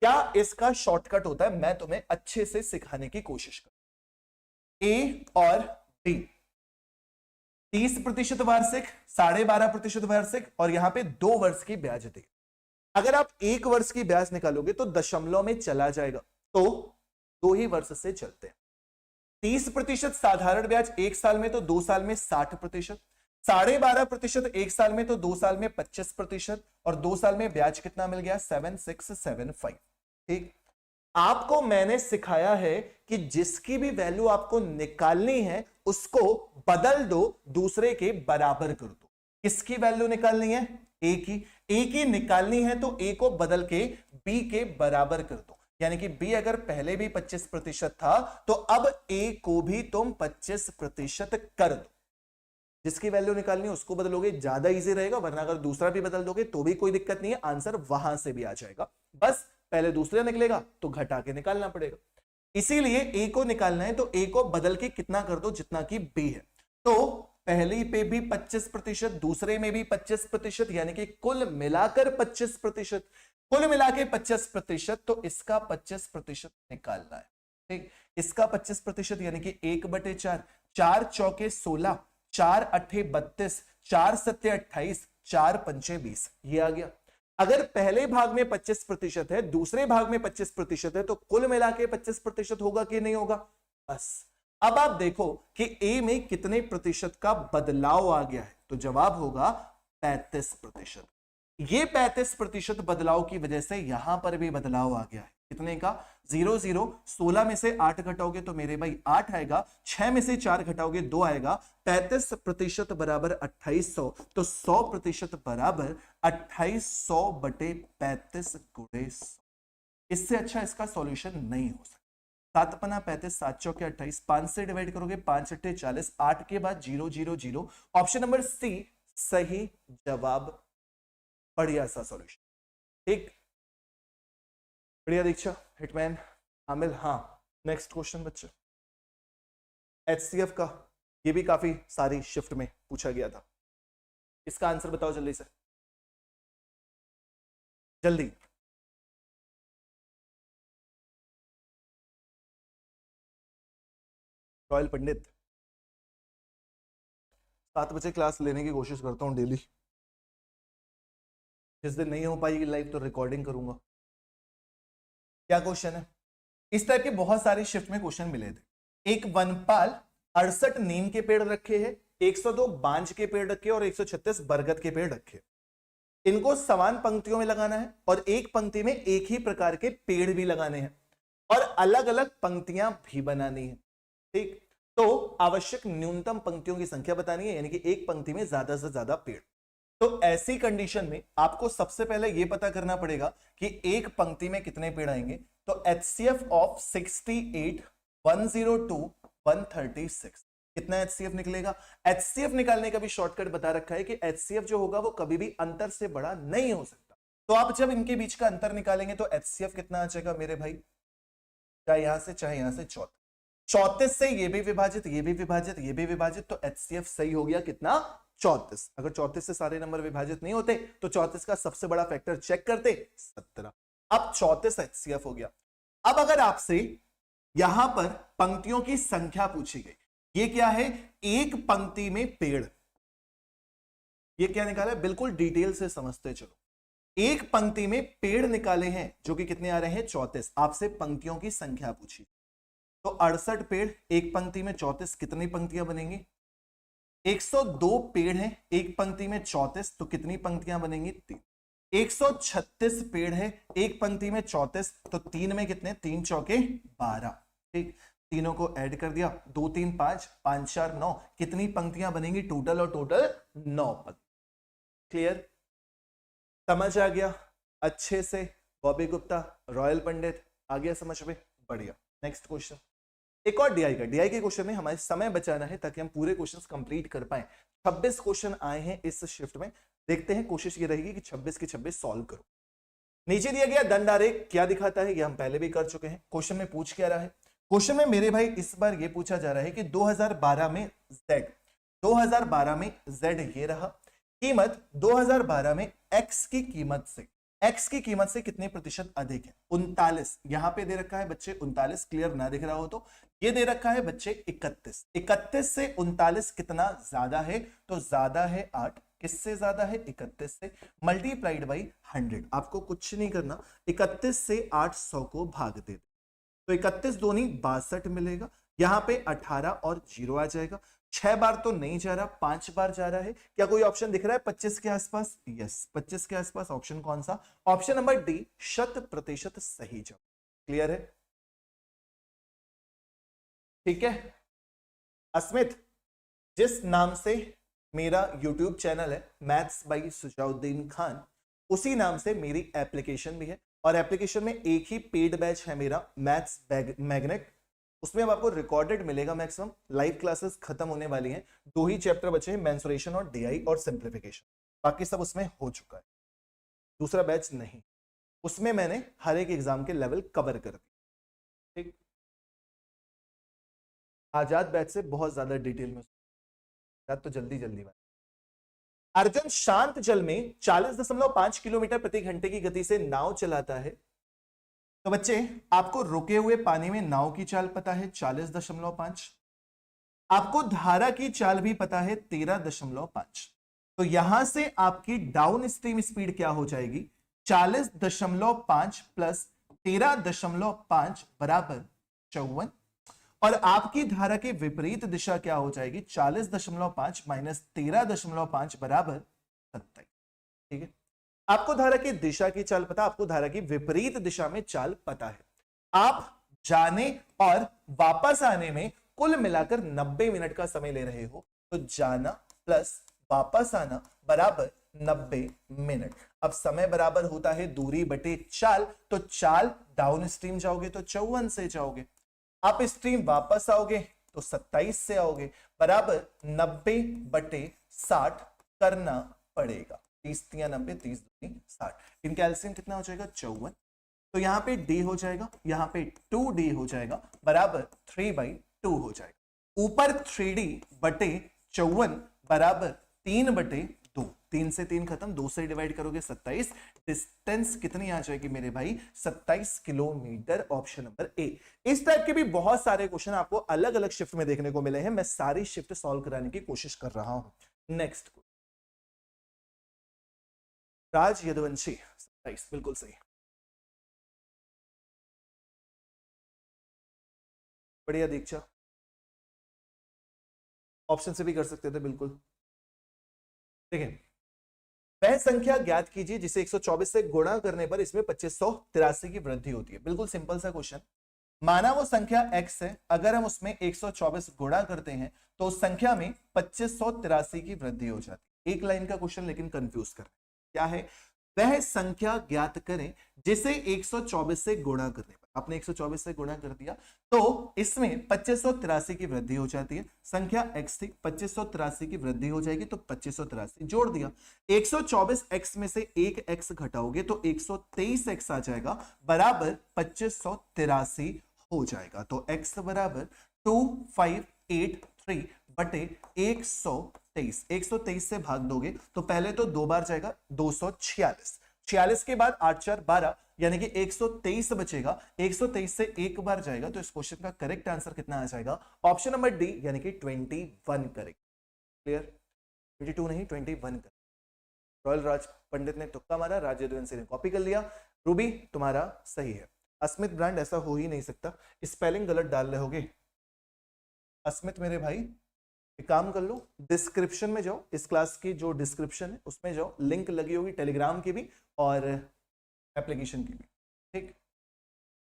क्या इसका शॉर्टकट होता है? मैं तुम्हें अच्छे से सिखाने की कोशिश कर। ए और डी 30% वार्षिक, 12.5% वार्षिक, और यहां पे 2 वर्ष की ब्याज दे। अगर आप 1 वर्ष की ब्याज निकालोगे तो दशमलव में चला जाएगा, तो 2 ही वर्ष से चलते हैं। 30% साधारण ब्याज 1 साल में तो 2 साल में 60%, 12.5% 1 साल में तो 2 साल में 25%, और 2 साल में ब्याज कितना मिल गया? 7675। ठीक, आपको मैंने सिखाया है कि जिसकी भी वैल्यू आपको निकालनी है उसको बदल दो, दूसरे के बराबर कर दो। किसकी वैल्यू निकालनी है? ए की। ए की निकालनी है तो ए को बदल के बी के बराबर कर दो, यानी कि बी अगर पहले भी 25% था तो अब ए को भी तुम 25% कर दो। जिसकी वैल्यू निकालनी है उसको बदलोगे, ज्यादा इजी रहेगा, वरना अगर दूसरा भी बदल दोगे तो भी कोई दिक्कत नहीं है, आंसर वहां से भी आ जाएगा। बस पहले दूसरा निकलेगा तो घटा के निकालना पड़ेगा। इसीलिए ए को निकालना है तो ए को बदल के कितना कर दो? जितना कि बी है। तो पहली पे भी 25%, दूसरे में भी 25%, यानी कि कुल मिलाकर 25%, कुल मिला के 25%, तो इसका 25% निकालना है। ठीक, इसका 25% यानी कि 1/4, 4 चौके 16, 4 अट्ठे 32, 4 सत्ते 28, 4 पंचे 20, ये आ गया। अगर पहले भाग में 25% है, दूसरे भाग में 25% है, तो कुल मिला के 25% होगा कि नहीं होगा? बस अब आप देखो कि ए में कितने प्रतिशत का बदलाव आ गया है, तो जवाब होगा 35%। ये 35% बदलाव की वजह से यहां पर भी बदलाव आ गया है। कितने का? 0 0, 16 में से 8 घटाओगे तो मेरे भाई 8 आएगा, 6 में से 4 घटाओगे 2 आएगा, 35% बराबर 2800, तो 100% बराबर 2800 बटे 35 गुणे 100। इससे अच्छा इसका सॉल्यूशन नहीं हो सकता। 7 पना 35, 7 चौके 28, 5 से डिवाइड करोगे 5 अट्ठे 40, 8 के बाद 0 0 0। ऑप्शन नंबर सी सही जवाब। बढ़िया सा सॉल्यूशन। ठीक, बढ़िया दीक्षा, हिटमैन, आमिल। हाँ, नेक्स्ट क्वेश्चन बच्चे, एचसीएफ का, ये भी काफी सारी शिफ्ट में पूछा गया था। इसका आंसर बताओ जल्दी से, जल्दी। रॉयल पंडित, 7 बजे क्लास लेने की कोशिश करता हूँ डेली। जिस दिन नहीं हो पाएगी लाइव तो रिकॉर्डिंग करूंगा। क्या क्वेश्चन है? इस टाइप के बहुत सारे शिफ्ट में क्वेश्चन मिले थे। एक वनपाल 68 नीम के पेड़ रखे हैं, 102 बांज के पेड़ रखे और 136 बरगद के पेड़ रखे। इनको समान पंक्तियों में लगाना है और एक पंक्ति में एक ही प्रकार के पेड़ भी लगाने हैं और अलग अलग पंक्तियां भी बनानी है। ठीक, तो आवश्यक न्यूनतम पंक्तियों की संख्या बतानी है, यानी कि एक पंक्ति में ज्यादा से ज्यादा पेड़। तो ऐसी कंडीशन में आपको सबसे पहले यह पता करना पड़ेगा कि एक पंक्ति में कितने पेड़ आएंगे। तो HCF ऑफ 68, 102, 136, कितना HCF निकलेगा? HCF निकालने का भी शॉर्टकट बता रखा है कि HCF जो होगा वो कभी भी अंतर से बड़ा नहीं हो सकता। तो आप जब इनके बीच का अंतर निकालेंगे तो HCF कितना आ जाएगा मेरे भाई? चाहे यहां से चाहे यहां से 34 से ये भी विभाजित, ये भी विभाजित, ये भी विभाजित, तो HCF सही हो गया कितना? 34। अगर 34 से सारे नंबर विभाजित नहीं होते तो 34 का सबसे बड़ा फैक्टर चेक करते, 17। अब 34 HCF हो गया। अब अगर आपसे यहां पर पंक्तियों की संख्या पूछी गई, ये क्या है? एक पंक्ति में पेड़, ये क्या निकाला है? बिल्कुल डिटेल से समझते चलो। एक पंक्ति में पेड़ निकाले हैं जो कि कितने आ रहे हैं? 34। आपसे पंक्तियों की संख्या पूछी, तो 68 पेड़ एक पंक्ति में 34, कितनी पंक्तियां बनेंगी? 102 पेड़ हैं एक पंक्ति में 34, तो कितनी पंक्तियां बनेंगी? 3। 136 पेड़ है एक पंक्ति में 34, तो 3 में कितने? 3 चौके 12। ठीक, तीनों को ऐड कर दिया, 2 3 5, 5 4 9, कितनी पंक्तियां बनेंगी टोटल? और टोटल 9 पंक्ति। क्लियर? समझ आ गया अच्छे से? बॉबी गुप्ता, रॉयल पंडित, आ गया समझ में? बढ़िया। नेक्स्ट क्वेश्चन, एक और डीआई का। डीआई के क्वेश्चन में हमारे समय बचाना है ताकि हम पूरे क्वेश्चंस कंप्लीट कर पाए। 26 क्वेश्चन आए हैं इस शिफ्ट में। देखते हैं, कोशिश ये रहेगी कि 26 के 26 सॉल्व करो। नीचे दिया गया दंड आरेख क्या दिखाता है? ये हम पहले भी कर चुके हैं। क्वेश्चन में पूछ क्या रहा है? क्वेश्चन में मेरे भाई इस बार ये पूछा जा रहा है कि 2012 में Z ये रहा, कीमत 2012 में X की कीमत से कितने प्रतिशत अधिक है? 39। यहां पे दे रखा है बच्चे 39, क्लियर ना दिख रहा हो तो ये दे रखा है बच्चे 31। 31 से 39 कितना ज्यादा है? तो ज्यादा है 8। किससे ज्यादा है? 31 से, मल्टीप्लाइड बाई 100। आपको कुछ नहीं करना, 31 से 800 को भाग दे, तो 31 दूनी 62 मिलेगा। यहां पे 18 और 0 आ जाएगा। 6 बार तो नहीं जा रहा, 5 बार जा रहा है। क्या कोई ऑप्शन दिख रहा है 25 के आसपास? यस, 25 के आसपास। ऑप्शन कौन सा? ऑप्शन नंबर डी, 100% सही जवाब। क्लियर है? ठीक है। अस्मित, जिस नाम से मेरा YouTube चैनल है मैथ्स बाई सुजाउद्दीन खान, उसी नाम से मेरी एप्लीकेशन भी है और एप्लीकेशन में एक ही पेड बैच है मेरा, मैथ्स मैग्नेट। उसमें अब आपको रिकॉर्डेड मिलेगा मैक्सिमम। लाइव क्लासेस खत्म होने वाली हैं, 2 ही चैप्टर बचे हैं, मेंसुरेशन और डीआई और सिंप्लीफिकेशन। बाकी सब उसमें हो चुका है। दूसरा बैच नहीं, उसमें मैंने हर एक एग्जाम के लेवल कवर कर दिए। ठीक, आजाद बैच से बहुत ज्यादा डिटेल में तो जल्दी जल्दी बात। अर्जुन शांत जल में 40.5 किलोमीटर प्रति घंटे की गति से नाव चलाता है। तो बच्चे आपको रुके हुए पानी में नाव की चाल पता है 40.5, आपको धारा की चाल भी पता है 13.5। तो यहां से आपकी डाउन स्ट्रीम स्पीड क्या हो जाएगी 40.5 प्लस 13.5 बराबर 54, और आपकी धारा की विपरीत दिशा क्या हो जाएगी 40.5 माइनस 13.5 बराबर 27। ठीक है, आपको धारा की दिशा की चाल पता, आपको धारा की विपरीत दिशा में चाल पता है। आप जाने और वापस आने में कुल मिलाकर 90 मिनट का समय ले रहे हो, तो जाना प्लस वापस आना बराबर 90 मिनट। अब समय बराबर होता है दूरी बटे चाल, तो चाल डाउन स्ट्रीम जाओगे तो 54 से जाओगे, आप स्ट्रीम वापस आओगे तो 27 से आओगे, बराबर 90 बटे 60 करना पड़ेगा। 30 या 90, 30 दूनी 60, इनका एलसीएम कितना हो जाएगा 54। तो यहां पे d हो जाएगा, यहां पे 2d हो जाएगा, बराबर 3/2 हो जाएगा। ऊपर 3d बटे 54 बराबर 3/2, 3 से 3 खत्म, 2 से डिवाइड करोगे 27, डिस्टेंस कितनी आ जाएगी मेरे भाई 27 किलोमीटर। Option number A. इस टाइप के भी बहुत सारे क्वेश्चन आपको अलग अलग शिफ्ट में देखने को मिले हैं, मैं सारी शिफ्ट सॉल्व कराने की कोशिश कर रहा हूं। नेक्स्ट, राज यदुवंशी 27, बिल्कुल सही, बढ़िया दीक्षा, ऑप्शन से भी कर सकते थे बिल्कुल। देखिए, वह संख्या ज्ञात कीजिए जिसे 124 से गुणा करने पर इसमें 2583 की वृद्धि होती है। बिल्कुल सिंपल सा क्वेश्चन, माना वो संख्या x है, अगर हम उसमें 124 गुणा करते हैं तो उस संख्या में 2583 की वृद्धि हो जाती है। एक लाइन का क्वेश्चन लेकिन कंफ्यूज कर क्या है, वह संख्या ज्ञात करें जिसे 124 से गुणा करने पर, आपने 124 से गुणा कर दिया तो इसमें 2583 की वृद्धि हो जाती है। संख्या x थी, 2583 की वृद्धि हो जाएगी तो 2583 जोड़ दिया। 124x में से एक x घटाओगे तो 123x आ जाएगा, बराबर 2583 हो जाएगा। तो x बराबर 2583 बटे 123, 123 से भाग दोगे तो पहले तो 2 बार जाएगा 246, 46 के बाद 8 4 12, यानी कि 123 बचेगा, 123 से एक बार जाएगा, तो इस क्वेश्चन का करेक्ट आंसर कितना आ जाएगा ऑप्शन नंबर डी, यानी कि 21 करेक्ट। क्लियर, 22 नहीं 21 करेक्ट। रॉयल राज पंडित ने तुक्का मारा, राज यदुवंशी ने कॉपी कर लिया। रूबी तुम्हारा सही है। अस्मित ब्रांड ऐसा हो ही नहीं सकता, स्पेलिंग गलत डाल रहे होगे। अस्मित मेरे भाई एक काम कर लो, डिस्क्रिप्शन में जाओ, इस क्लास की जो डिस्क्रिप्शन है उसमें जाओ, लिंक लगी होगी टेलीग्राम की भी और एप्लीकेशन की भी। ठीक,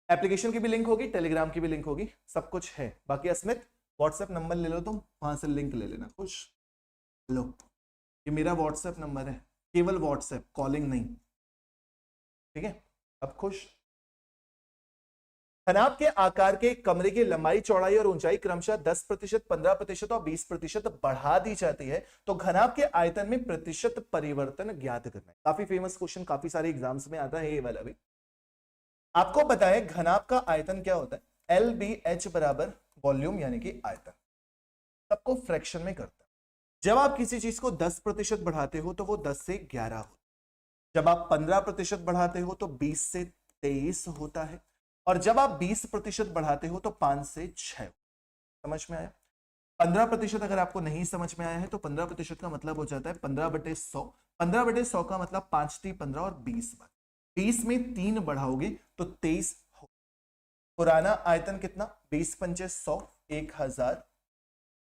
एप्लीकेशन की भी लिंक होगी, टेलीग्राम की भी लिंक होगी, सब कुछ है। बाकी अस्मित व्हाट्सएप नंबर ले लो, तुम वहां से लिंक ले लेना। खुश, लो ये मेरा व्हाट्सएप नंबर है, केवल व्हाट्सएप, कॉलिंग नहीं। ठीक है, अब खुश। खनाब के आकार के कमरे की लंबाई चौड़ाई और ऊंचाई क्रमशः 10%, 15% और 20% बढ़ा दी जाती है, तो घनाभ के आयतन में प्रतिशत परिवर्तन ज्ञात करना है। काफी फेमस क्वेश्चन, काफी सारे एग्जाम्स में आता है ये वाला भी। आपको पता है घनाभ का आयतन क्या होता है, LBH बराबर वॉल्यूम यानी कि आयतन, सबको फ्रैक्शन में करता है। जब आप किसी चीज को 10% बढ़ाते हो तो वो 10 से 11 होता है, जब आप 15% बढ़ाते हो तो 20 से 23 होता है, और जब आप 20% बढ़ाते हो तो 5 से 6। समझ में आया? 15% अगर आपको नहीं समझ में आया है तो 15% का मतलब हो जाता है 15/100, 15/100 का मतलब 5 3 15 और 20 बार, 20 में 3 बढ़ाओगे तो 23 हो। पुराना आयतन कितना, 20 पंचे 100, 1000।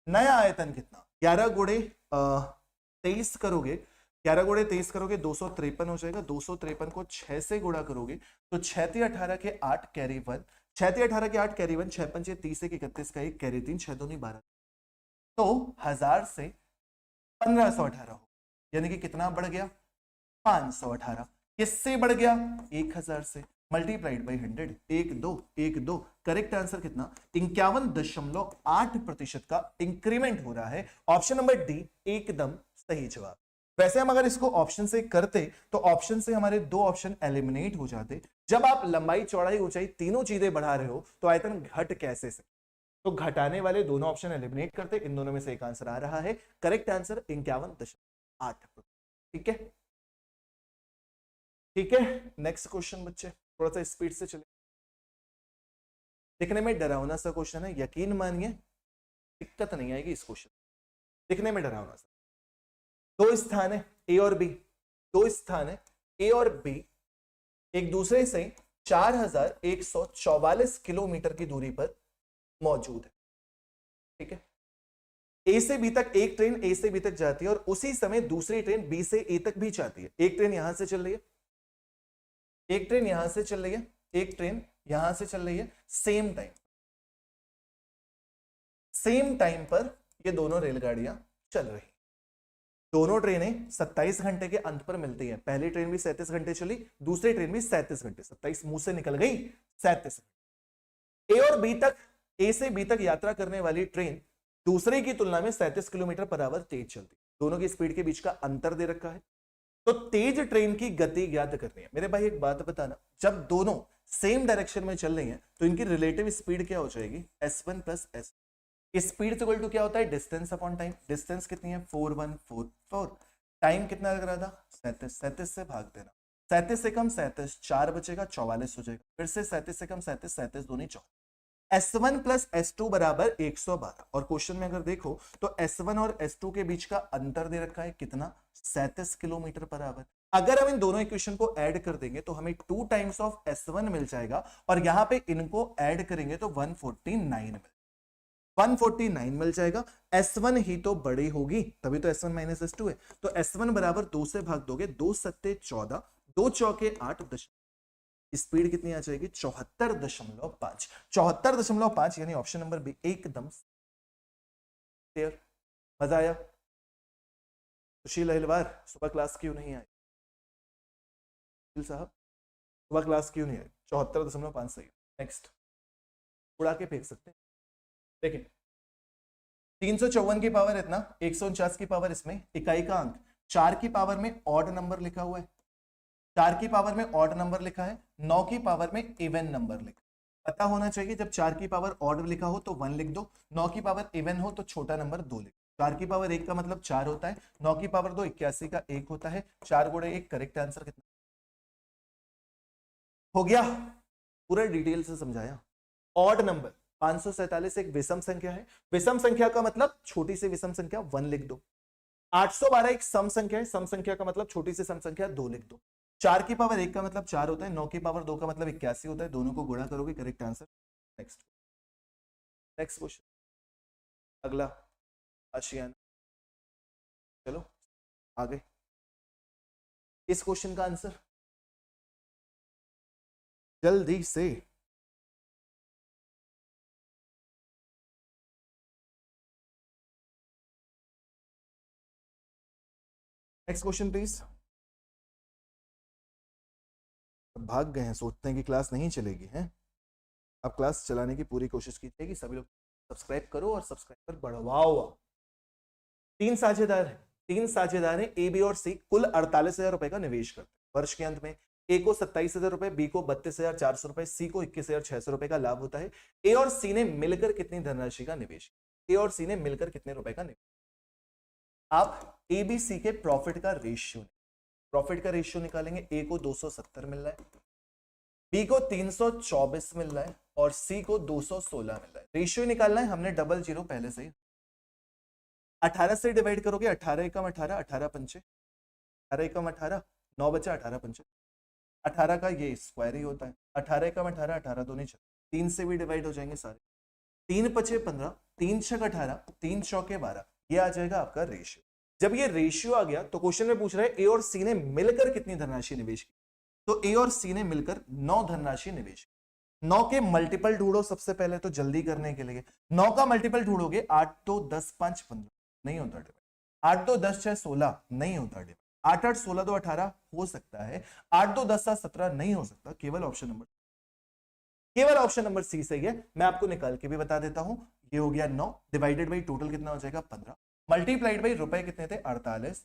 नया आयतन कितना, 11 गुणे 23 करोगे, 11 गुणे 23 करोगे 253 हो जाएगा। 253 को 6 से गुणा करोगे तो 6 × 18 के 8 कैरी 1, 6 × 18 के 8 कैरी 1, 6 पंचे 30 1 31 का 1 कैरी 3, 6 दूनी 12, तो 1000 से 1518 हो, यानी कि कितना बढ़ गया 518। किससे बढ़ गया, 1000 से, मल्टीप्लाइड बाई 100, 1 2 1 2। करेक्ट आंसर कितना, 51.8% का इंक्रीमेंट हो रहा है। ऑप्शन नंबर डी एकदम सही जवाब। वैसे हम अगर इसको ऑप्शन से करते तो ऑप्शन से हमारे 2 ऑप्शन एलिमिनेट हो जाते। जब आप लंबाई चौड़ाई ऊंचाई तीनों चीजें बढ़ा रहे हो तो आयतन घट कैसे सकते, तो घटाने वाले दोनों ऑप्शन एलिमिनेट करते, इन दोनों में से एक आंसर आ रहा है। Correct answer 51.8। ठीक है, ठीक है। नेक्स्ट क्वेश्चन बच्चे, थोड़ा सा स्पीड से चले। दिखने में डरावना सा क्वेश्चन है, यकीन मानिए दिक्कत नहीं आएगी इस क्वेश्चन। दिखने में डरावना सा, दो स्थान है ए और बी, दो स्थान है ए और बी एक दूसरे से 4144 किलोमीटर की दूरी पर मौजूद है। ठीक है, ए से बी तक एक ट्रेन ए से बी तक जाती है और उसी समय दूसरी ट्रेन बी से ए तक भी जाती है। एक ट्रेन यहां से चल रही है, एक ट्रेन यहां से चल रही है, एक ट्रेन यहां से चल रही है। सेम टाइम पर ये दोनों रेलगाड़ियां चल रही। दोनों ट्रेनें 27 घंटे के अंत पर मिलती हैं। पहली ट्रेन भी 37 घंटे चली, दूसरी ट्रेन भी 37 घंटे, 27 मुंह से निकल गई 37। ए और बी तक, ए से बी तक यात्रा करने वाली ट्रेन दूसरे की तुलना में 37 किलोमीटर पर आवर तेज चलती। दोनों की स्पीड के बीच का अंतर दे रखा है, तो तेज ट्रेन की गति ज्ञात करनी है। मेरे भाई एक बात बताना, जब दोनों सेम डायरेक्शन में चल रही हैं तो इनकी रिलेटिव स्पीड क्या हो जाएगी, s1 plus s। Speed equal to क्या होता है, डिस्टेंस अपॉन टाइम। डिस्टेंस कितनी है, 4144। टाइम कितना लग रहा था, 37। 37 से भाग देना, 37 से कम 37, 4 बचेगा 44 हो जाएगा। फिर से 37 से कम 37, 37 दूनी 4। S1 प्लस S2 बराबर 112। और क्वेश्चन में अगर देखो तो S1 और S2 के बीच का अंतर दे रखा है कितना, 37 किलोमीटर पर आवर। अगर हम इन दोनों इक्वेशन को ऐड कर देंगे तो हमें 2 टाइम्स ऑफ S1 मिल जाएगा और यहां पे इनको ऐड करेंगे तो 149 मिल जाएगा। S1 ही तो बड़ी होगी, तभी तो S1 माइनस S2 है। तो S1 बराबर 2 से भाग दोगे, 2 सत्ते 14, 2 चौके 8, स्पीड कितनी आ जाएगी, 74.5। 74.5 यानी ऑप्शन नंबर बी एकदम क्लियर। मजा आया? सुशील अहिलवार सुबह क्लास क्यों नहीं आई? साहब सुबह क्लास क्यों नहीं आई? 74.5 सही। नेक्स्ट उड़ा के फेंक सकते हैं। देखिए 354 की पावर इतना, 149 की पावर इसमें, इकाई का अंक 4 की पावर में ऑड नंबर लिखा हुआ है, 4 की पावर में ऑड नंबर लिखा है, 9 की पावर में इवन नंबर लिखा। पता होना चाहिए जब 4 की पावर ऑड लिखा हो तो 1 लिख दो, 9 की पावर इवन हो तो छोटा नंबर 2 लिख। 4 की पावर 1 का मतलब 4 होता है, 9 की पावर 2 81 का 1 होता है, 4 गुणे 1 करेक्ट आंसर कितना हो गया? पूरा डिटेल से समझाया। ऑड नंबर 547 एक विषम संख्या है, विषम संख्या का मतलब छोटी से विषम संख्या 1 लिख दो। 812 एक सम संख्या है, सम संख्या का मतलब छोटी से सम संख्या 2 लिख दो। 4 की पावर 1 का मतलब 4 होता है, 9 की पावर 2 का मतलब 81 होता है, दोनों को गुणा करोगे करेक्ट आंसर। नेक्स्ट क्वेश्चन, अगला आशियाना। चलो आगे, इस क्वेश्चन का आंसर जल्दी से। Next question please. भाग गए हैं, सोचते हैं कि क्लास नहीं चलेगी है। अब क्लास चलाने की पूरी कोशिश कीजिए कि सभी लोग सब्सक्राइब करो और सब्सक्राइबर बढ़वाओ। 3 साझेदार हैं, 3 साझेदार हैं, ए बी और सी, कुल 48,000 रुपए का निवेश करते हैं। वर्ष के अंत में ए को 27,000 रुपए, बी को 32,400 रुपए, सी को 21,600 रुपए का लाभ होता है। ए और सी ने मिलकर कितनी धनराशि का निवेश, ए और सी ने मिलकर कितने रुपए का निवेश। आप ए बी सी के प्रॉफिट का रेशियो निकालेंगे। ए को 270 मिल रहा है, बी को 324 मिल रहा है और सी को 216 मिल रहा है। रेशियो निकालना है, हमने डबल जीरो पहले से ही। 18 से डिवाइड करोगे, 18 एकम 18, 18 पंचे 18 एकम 18, 9 बचा 18 पंचे, 18 का ये स्क्वायर ही होता है। 18 एकम 18, 18 दो नहीं 3 से भी डिवाइड हो जाएंगे सारे, 3 पचे 15, 3 छक 18, 3 चौके 12, ये आ जाएगा आपका रेशियो। जब ये रेशियो आ गया तो क्वेश्चन में पूछ रहा है ए और सी ने मिलकर कितनी धनराशि निवेश की, तो ए और सी ने मिलकर 9 धनराशि निवेश की। 9 के मल्टीपल ढूंढो सबसे पहले, तो जल्दी करने के लिए 9 का मल्टीपल ढूंढोगे, 8 2 10 5 15 नहीं होता डिवाइड, 8 2 10 6 16 नहीं होता डिवाइड, 8 8 16 2 18 हो सकता है, 8 2 10 7 17 नहीं हो सकता, केवल ऑप्शन नंबर सी सही है। मैं आपको निकाल के भी बता देता हूं, ये हो गया 9 डिवाइडेड बाई टोटल कितना हो जाएगा 15, मल्टीप्लाइड बाई रुपए कितने थे 48,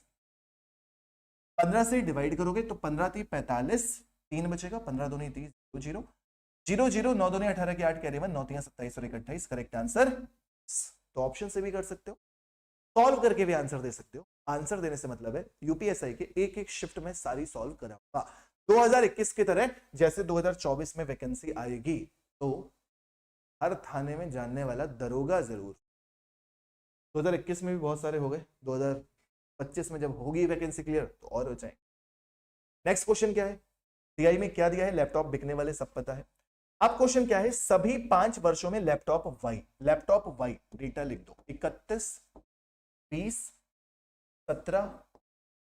15 से डिवाइड करोगे तो 15 थी 45, 3 बचेगा, 15 दूनी 30, 0 0 0 9 2 18 की 8 कैरी 1 9 3 27 और 1 28 करेक्ट आंसर। तो ऑप्शन से भी कर सकते हो, सॉल्व करके भी आंसर दे सकते हो। आंसर देने से मतलब है यूपीएसआई के एक एक शिफ्ट में सारी सॉल्व कराऊंगा 2021 की तरह। जैसे 2024 में वैकेंसी आएगी तो हर थाने में जानने वाला दरोगा जरूर। 2021 में भी बहुत सारे हो गए, 2025 में जब होगी वैकेंसी क्लियर तो और हो जाएंगे। नेक्स्ट क्वेश्चन क्या है, सीआई में क्या दिया है, लैपटॉप बिकने वाले सब पता है। अब क्वेश्चन क्या है, सभी 5 वर्षों में लैपटॉप वाई डेटा लिख दो 31 20 17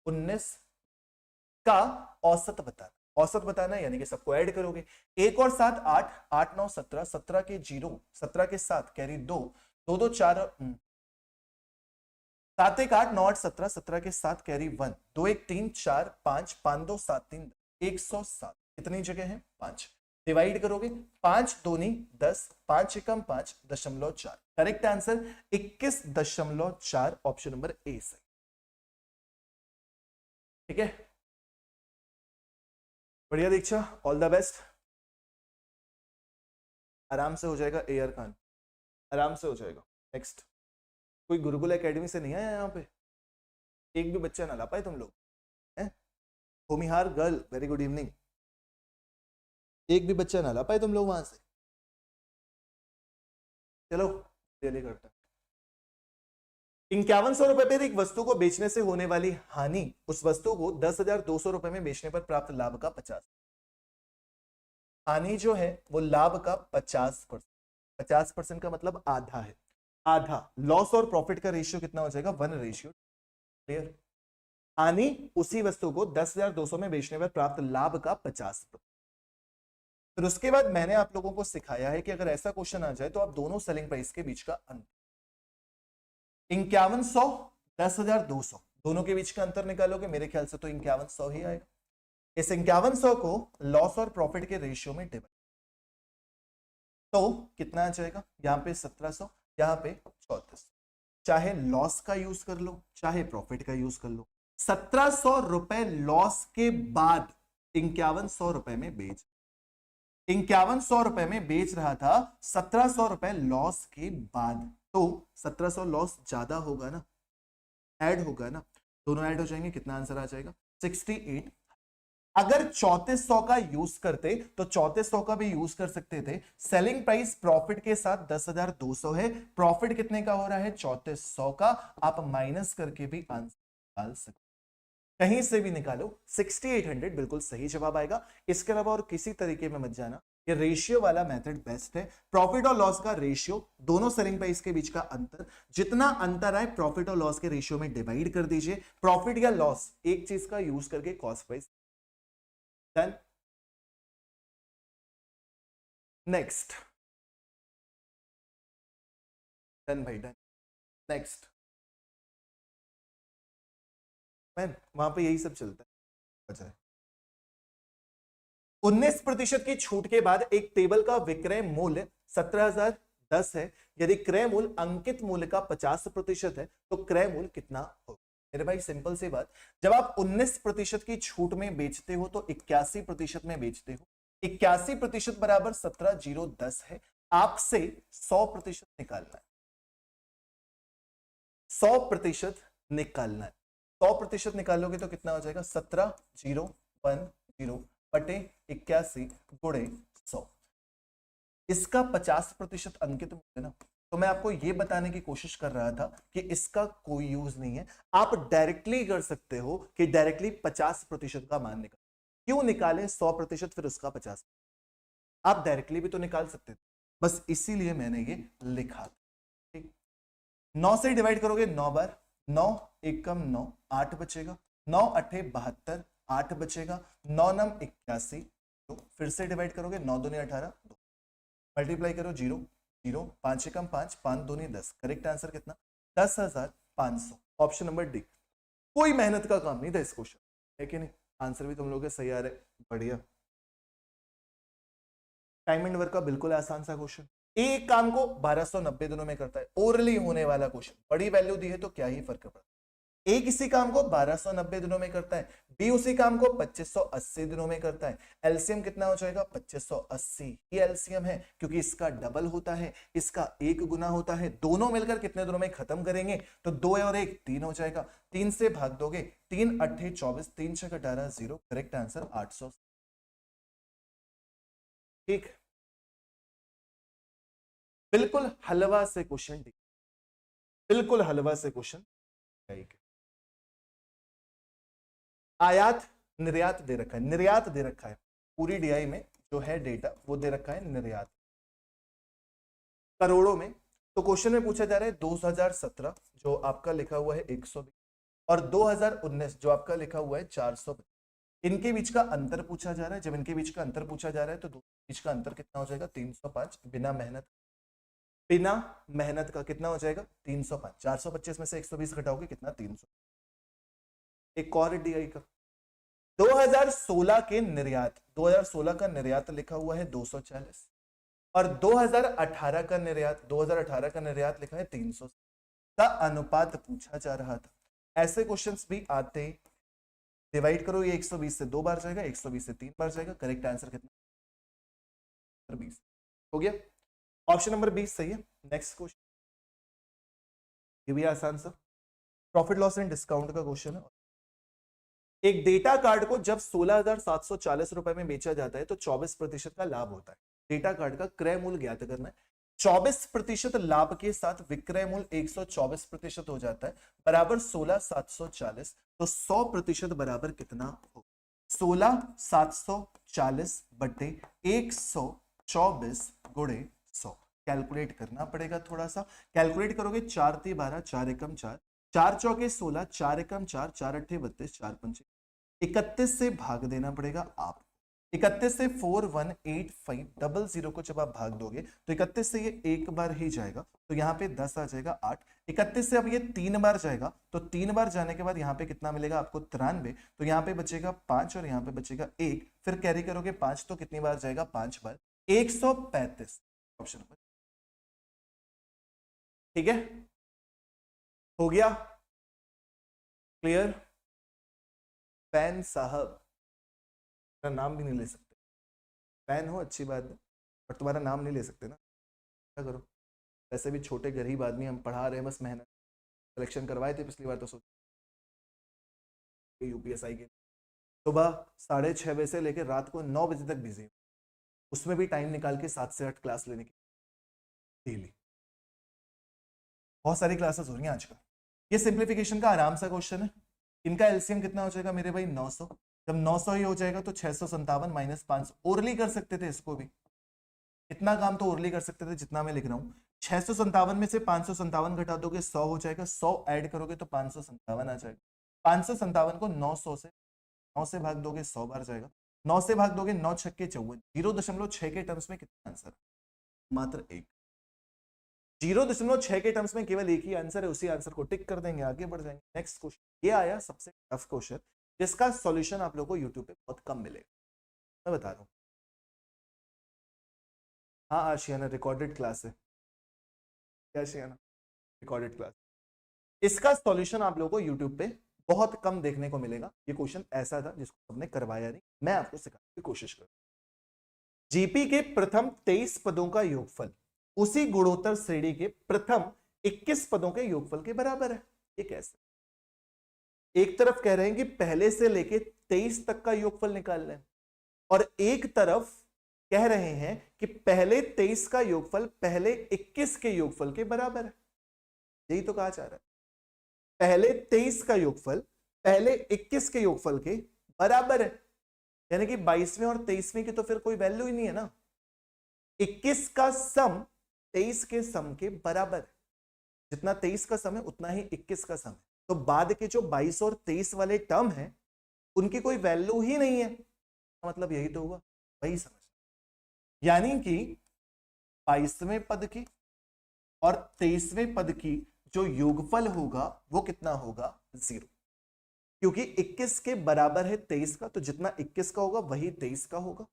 19 का औसत बताना। औसत बताना यानी कि सबको ऐड करोगे, 1 और 7 8 8 9 17 17 के 0 17 के 7 कैरी 2 2 2 4 7 1 8 9 8 17 17 के 7 कैरी 1 2 1 3 4 5 5 2 7 3 107। कितनी जगह है 5, डिवाइड करोगे 5 दूनी 10 5 एकम 5 .4 correct answer 21.4 option number A सही। ठीक है, बढ़िया दीक्षा, ऑल द बेस्ट। आराम से हो जाएगा एयर खान, आराम से हो जाएगा। नेक्स्ट, कोई गुरुकुल एकेडमी से नहीं आया यहाँ पे, एक भी बच्चा ना ला पाए तुम लोग हैं? होमिहार गर्ल वेरी गुड इवनिंग, एक भी बच्चा ना ला पाए तुम लोग वहां से। चलो चलिए करते हैं। 5100 रुपए पर एक वस्तु को बेचने से होने वाली हानि उस वस्तु को 10,200 रुपए में बेचने पर प्राप्त लाभ का 50। हानि जो है वो लाभ का 50%। 50% का मतलब आधा है, आधा। लॉस और प्रॉफिट का रेशियो कितना हो जाएगा 1:। क्लियर, हानि उसी वस्तु को 10,200 में बेचने पर प्राप्त लाभ का 50%। फिर उसके बाद मैंने आप लोगों को सिखाया है कि अगर ऐसा क्वेश्चन आ जाए तो आप दोनों सेलिंग प्राइस के बीच का अंतर 5100 10,200 दोनों के बीच का अंतर निकालोगे, मेरे ख्याल से तो 5100 ही आएगा। इस 5100 को लॉस और प्रॉफिट के रेशियो में डिवाइड तो कितना आ जाएगा, यहां पे 1700 यहां पे 3400। चाहे लॉस का यूज कर लो चाहे प्रॉफिट का यूज कर लो, 1700 रुपए लॉस के बाद 5100 रुपए में बेच 5100 रुपए में बेच रहा था, 1700 रुपए लॉस के बाद, तो 1700 लॉस ज्यादा होगा ना, ऐड होगा ना, दोनों ऐड हो जाएंगे, कितना आंसर आ जाएगा 68। अगर 3400 का यूज करते तो 3400 का भी यूज कर सकते थे। सेलिंग प्राइस प्रॉफिट के साथ 10,200 है, प्रॉफिट कितने का हो रहा है 3400 का, आप माइनस करके भी आंसर निकाल सकते, कहीं से भी निकालो 6800 बिल्कुल सही जवाब आएगा। इसके अलावा और किसी तरीके में मत जाना, ये रेशियो वाला मेथड बेस्ट है। प्रॉफिट और लॉस का रेशियो, दोनों सेलिंग प्राइस के बीच का अंतर, जितना अंतर आए प्रॉफिट और लॉस के रेशियो में डिवाइड कर दीजिए। प्रॉफिट या लॉस एक चीज का यूज करके cost price done. Next, done भाई डन। नेक्स्ट, मैन वहां पे यही सब चलता है। 19% की छूट के बाद एक टेबल का विक्रय मूल्य 17,010 है। यदि क्रय मूल्य अंकित मूल्य का 50% है तो क्रय मूल्य कितना होगा? मेरे भाई सिंपल सी बात, जब आप 19% की छूट में बेचते हो तो 81% में बेचते हो। 81% बराबर 17,010 है। आपसे 100% निकालना है, 100% निकालना है। 100% निकालोगे तो कितना हो जाएगा 17,010 बटे 81 गुणे 100। इसका 50% अंकित मूल्य ना, तो मैं आपको यह बताने की कोशिश कर रहा था कि इसका कोई यूज नहीं है। आप डायरेक्टली कर सकते हो कि डायरेक्टली 50% का मान निकाल, क्यों निकाले 100% फिर उसका 50, आप डायरेक्टली भी तो निकाल सकते थे, बस इसीलिए मैंने ये लिखा। ठीक, 9 से डिवाइड करोगे 9 बार, 9 एकम 9 8 बचेगा, 9 8 72 8 बचेगा, 9 9 81, तो फिर से डिवाइड करोगे 9 दूनी 18 2, मल्टीप्लाई करो 0 0 5 एकम 5 5 दूनी 10, करेक्ट आंसर कितना 10,500 ऑप्शन नंबर डी। कोई मेहनत का काम नहीं था इस क्वेश्चन, है कि नहीं? आंसर भी तुम लोगों के सही आ रहे, बढ़िया। टाइम एंड वर्क का बिल्कुल आसान सा क्वेश्चन, एक काम को 1290 दिनों में करता है, ओरली होने वाला क्वेश्चन, बड़ी वैल्यू दी है तो क्या ही फर्क पड़ता है। ए किसी काम को 1290 दिनों में करता है, बी उसी काम को 2580 दिनों में करता है। एलसीएम कितना हो जाएगा? 2580। ये एलसीएम है क्योंकि इसका डबल होता है, इसका 1 गुना होता है। दोनों मिलकर कितने दिनों में खत्म करेंगे? तो 2 और 1 3 हो जाएगा। 3 से भाग दोगे, 3 8 24, 3 6 18 0। Correct answer 800। ठीक, बिल्कुल हलवा से क्वेश्चन, बिल्कुल हलवा से क्वेश्चन। आयात निर्यात दे रखा है, निर्यात दे रखा है, पूरी डीआई में जो है डेटा वो दे रखा है निर्यात करोड़ों में। तो क्वेश्चन में पूछा जा रहा है 2017 जो आपका लिखा हुआ है 120 और 2019 जो आपका लिखा हुआ है 420, इनके बीच का अंतर पूछा जा रहा है। जब इनके बीच का अंतर पूछा जा रहा है तो बीच का अंतर कितना हो जाएगा? 305। बिना मेहनत, बिना मेहनत का कितना हो जाएगा? 305। 425 में से 120 घटाओगे कितना? 300। एक और डीआई का 2016 के निर्यात, 2016 का निर्यात लिखा हुआ है 240 और 2018 का निर्यात, 2018 का निर्यात लिखा है 300 का अनुपात पूछा जा रहा था। ऐसे क्वेश्चंस भी आते, डिवाइड करो, ये 120 से 2 बार जाएगा, 120 से 3 बार जाएगा। करेक्ट आंसर कितना? 20 हो गया। ऑप्शन नंबर 20 सही है। नेक्स्ट क्वेश्चन, ये भी आसान सा प्रॉफिट लॉस एंड डिस्काउंट का क्वेश्चन है। एक डेटा कार्ड को जब 16,740 रुपए में बेचा जाता है तो 24% का लाभ होता है। डेटा कार्ड का क्रय मूल्य ज्ञात करना है। 24% लाभ के साथ विक्रय मूल्य 124% हो जाता है, बराबर 16,740। तो 100% बराबर कितना हो? 16,740 बटे 124 गुणे 100। कैलकुलेट करना पड़ेगा थोड़ा सा। कैलकुलेट करोगे, 4 × 12, 4 एकम 4, 4 चौके 16, 4 एकम 4, 4 अट्ठे 32, 4 पंचे 31 से भाग देना पड़ेगा आप। 31 से 418500 को जब आप भाग दोगे तो 31 से ये एक बार ही जाएगा, तो यहाँ पे 10 आ जाएगा 8। 31 से अब ये 3 बार जाएगा, तो 3 बार जाने के बाद यहाँ पे कितना मिलेगा आपको? 93। तो यहाँ पे बचेगा 5 और यहाँ पे बचेगा 1। फिर कैरी करोगे 5, तो कितनी बार जाएगा? 5 बार, 135 ऑप्शन पर। ठीक है, हो गया क्लियर? फैन साहब, मेरा नाम भी नहीं ले सकते। फैन हो अच्छी बात है, पर तुम्हारा नाम नहीं ले सकते ना, क्या करो? वैसे भी छोटे गरीब आदमी, हम पढ़ा रहे हैं बस, मेहनत। सिलेक्शन करवाए थे पिछली बार तो सोच यूपीएसआई के सुबह 6:30 बजे से लेकर रात को 9 बजे तक बिजी, उसमें भी टाइम निकाल के 7 से 8 क्लास लेने की डेली। बहुत सारी क्लासेस हो रही हैं आजकल। ये सिंप्लीफिकेशन का आराम सा क्वेश्चन है। इनका एलसीएम कितना हो जाएगा मेरे भाई? 900। जब 900 ही हो जाएगा तो 657 माइनस 500, ओरली कर सकते थे इसको भी। इतना काम तो ओरली कर सकते थे जितना मैं लिख रहा हूँ। 657 में से 557 घटा दोगे 100 हो जाएगा, 100 ऐड करोगे तो 557 आ जाएगा। 557 को 900 से 9 से भाग दोगे 100 बार जाएगा, 9 से भाग दोगे 9 छक्के 54, 0.6 के टर्म्स में कितना आंसर? मात्र 1। 0.6 के टर्म्स में केवल एक ही आंसर है, उसी आंसर को टिक कर देंगे, आगे बढ़ जाएंगे। नेक्स्ट क्वेश्चन, ये आया सबसे टफ क्वेश्चन, जिसका सॉल्यूशन आप लोगों को यूट्यूब पे बहुत कम मिलेगा, मैं बता रहा हूँ। हाँ आशियाना, रिकॉर्डेड क्लास है क्या आशियाना? Recorded class. इसका सॉल्यूशन आप लोगों को यूट्यूब पे बहुत कम देखने को मिलेगा। ये क्वेश्चन ऐसा था जिसको हमने करवाया नहीं, मैं आपको सिखाने की कोशिश करूँ। जीपी के प्रथम 23 पदों का योगफल उसी गुणोत्तर श्रेणी के प्रथम 21 पदों के योगफल के बराबर है। ये कैसे? एक तरफ कह रहे हैं कि पहले से लेके 23 तक का योगफल निकालना है, और एक तरफ कह रहे हैं कि पहले 23 का योगफल पहले 21 के योगफल के बराबर है। यही तो कहा जा रहा है, पहले 23 का योगफल पहले 21 के योगफल के बराबर है। यानी कि 22वें और 23वें की तो फिर कोई वैल्यू ही नहीं है ना। 21 का सम 23 के सम के बराबर है, जितना 23 का सम है उतना ही 21 का सम है। तो बाद के जो 22 और 23 वाले टर्म हैं उनकी कोई वैल्यू ही नहीं है, मतलब यही तो हुआ, वही समझ। यानी कि 22वें पद की और 23वें पद की जो योगफल होगा वो कितना होगा? 0, क्योंकि 21 के बराबर है 23 का, तो जितना 21 का होगा वही 23 का होगा।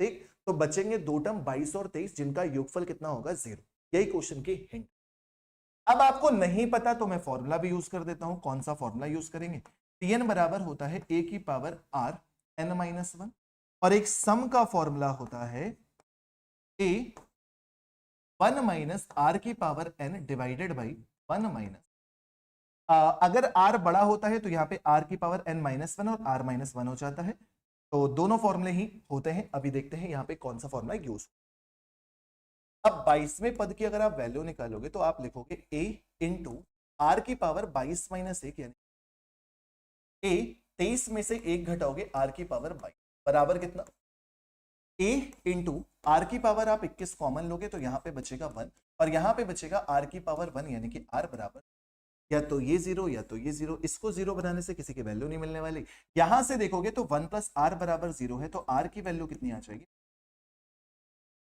ठीक, तो बचेंगे दो टर्म 22 और 23 जिनका योगफल कितना होगा? 0। यही क्वेश्चन की हिंट। अब आपको नहीं पता तो मैं फॉर्मूला भी यूज कर देता हूं। कौन सा फॉर्मूला यूज करेंगे? Tn बराबर होता है a की power r n minus one, और एक सम का फॉर्मूला होता है a 1 माइनस आर की power n divided by 1 minus, अगर r बड़ा होता है तो यहाँ पे r की पावर n माइनस वन और r माइनस वन हो जाता है। तो दोनों फॉर्मूले ही होते हैं। अभी देखते हैं यहाँ पे कौन सा फॉर्मूला यूज। अब 22वें पद की अगर आप वैल्यू निकालोगे तो आप लिखोगे a इंटू आर की पावर 22 माइनस एक, यानी a 23 में से एक घटाओगे r की पावर 22 बराबर कितना? a इंटू आर की पावर आप 21 कॉमन लोगे तो यहाँ पे बचेगा 1, और यहाँ पे बचेगा r की पावर 1, यानी कि r बराबर या तो ये जीरो या तो ये जीरो। इसको जीरो बनाने से किसी की वैल्यू नहीं मिलने वाली। यहां से देखोगे तो 1 प्लस आर बराबर 0 है, तो r की वैल्यू कितनी आ जाएगी?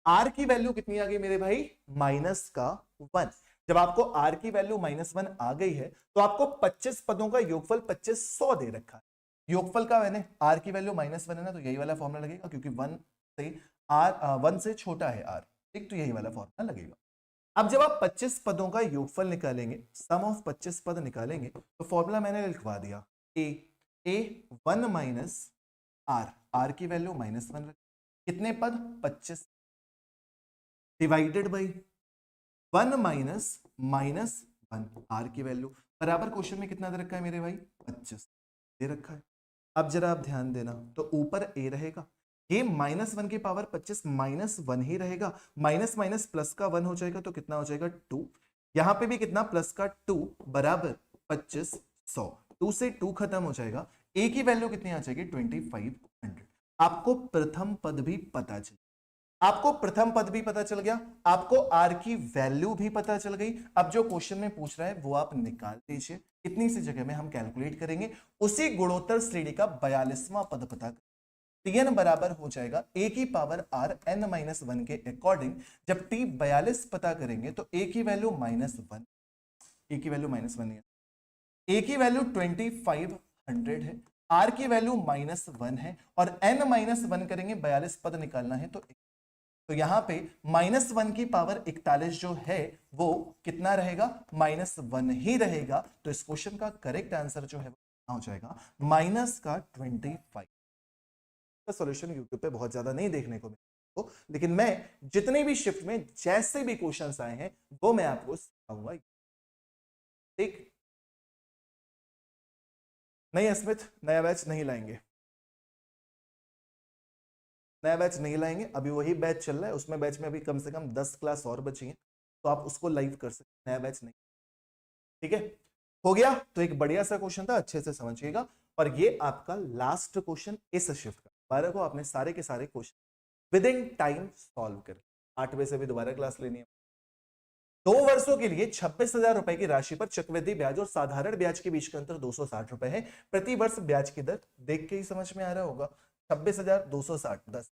r की वैल्यू कितनी आ गई मेरे भाई? माइनस का 1। जब आपको r की वैल्यू -1 आ गई है तो आपको 25 पदों का योगफल 2500 दे रखा है। योगफल का मैंने r की वैल्यू -1 है ना, तो यही वाला फॉर्मूला लगेगा, क्योंकि 1 से छोटा है r, ठीक, तो यही वाला फॉर्मूला लगेगा। अब जब आप 25 पदों का योगफल निकालेंगे, सम ऑफ 25 पद निकालेंगे, तो फॉर्मूला मैंने लिखवा दिया a 1 माइनस r की वैल्यू -1 कितने पद? 25 डिवाइडेड बाई 1 माइनस -1 r की वैल्यू बराबर, क्वेश्चन में कितना दे रखा है मेरे भाई? 25 दे रखा है। अब जरा आप ध्यान देना, तो ऊपर a रहेगा, ये -1 की पावर 25 -1 ही रहेगा, माइनस माइनस प्लस का 1 हो जाएगा, तो कितना हो जाएगा? 2। यहां पे भी कितना? प्लस का 2 बराबर 2500। 2 से 2 खत्म हो जाएगा, a की वैल्यू कितनी आ जाएगी? 2500। आपको प्रथम पद भी पता चल गया, आपको r की वैल्यू भी पता चल गई। अब जो क्वेश्चन में पूछ रहा है वो आप निकाल दीजिए, इतनी सी जगह में हम कैलकुलेट करेंगे। उसी गुणोत्तर श्रेणी का 42वां पद पता करें। Tn बराबर हो जाएगा a की power r n minus one के अकॉर्डिंग। जब t 42 पता करेंगे तो a की वैल्यू -1, a की वैल्यू -1 है, a की वैल्यू 2500 है, r की वैल्यू -1 है, और n -1 करेंगे, 42 पद निकालना है, तो यहां पे -1 की पावर 41 जो है वो कितना रहेगा? -1 ही रहेगा। तो इस क्वेश्चन का करेक्ट आंसर जो है वो हो जाएगा -25। सॉल्यूशन यूट्यूब पे बहुत ज्यादा नहीं देखने को मिलता, लेकिन मैं जितने भी शिफ्ट में जैसे भी क्वेश्चंस आए हैं वो मैं आपको सिखाऊंगा, ठीक। नहीं अस्मित, नया बैच नहीं लाएंगे, नया बैच नहीं लाएंगे। अभी वही बैच चल रहा है, उसमें बैच में अभी कम से कम 10 क्लास और बची हैं, तो आप उसको लाइव कर सकते, नया बैच नहीं, ठीक है। हो गया, तो एक बढ़िया सा क्वेश्चन था, अच्छे से समझिएगा। और ये आपका लास्ट क्वेश्चन इस शिफ्ट का। 12 को आपने सारे के सारे question with in time solve कर, 8 बजे से भी दोबारा क्लास लेनी है। 2 वर्षों के लिए 26,000 रुपए की राशि पर चक्रवृद्धि ब्याज और साधारण ब्याज के बीच का अंतर 260 रुपए है। प्रति वर्ष ब्याज की दर देख के ही समझ में आ रहा होगा, 26,260 10।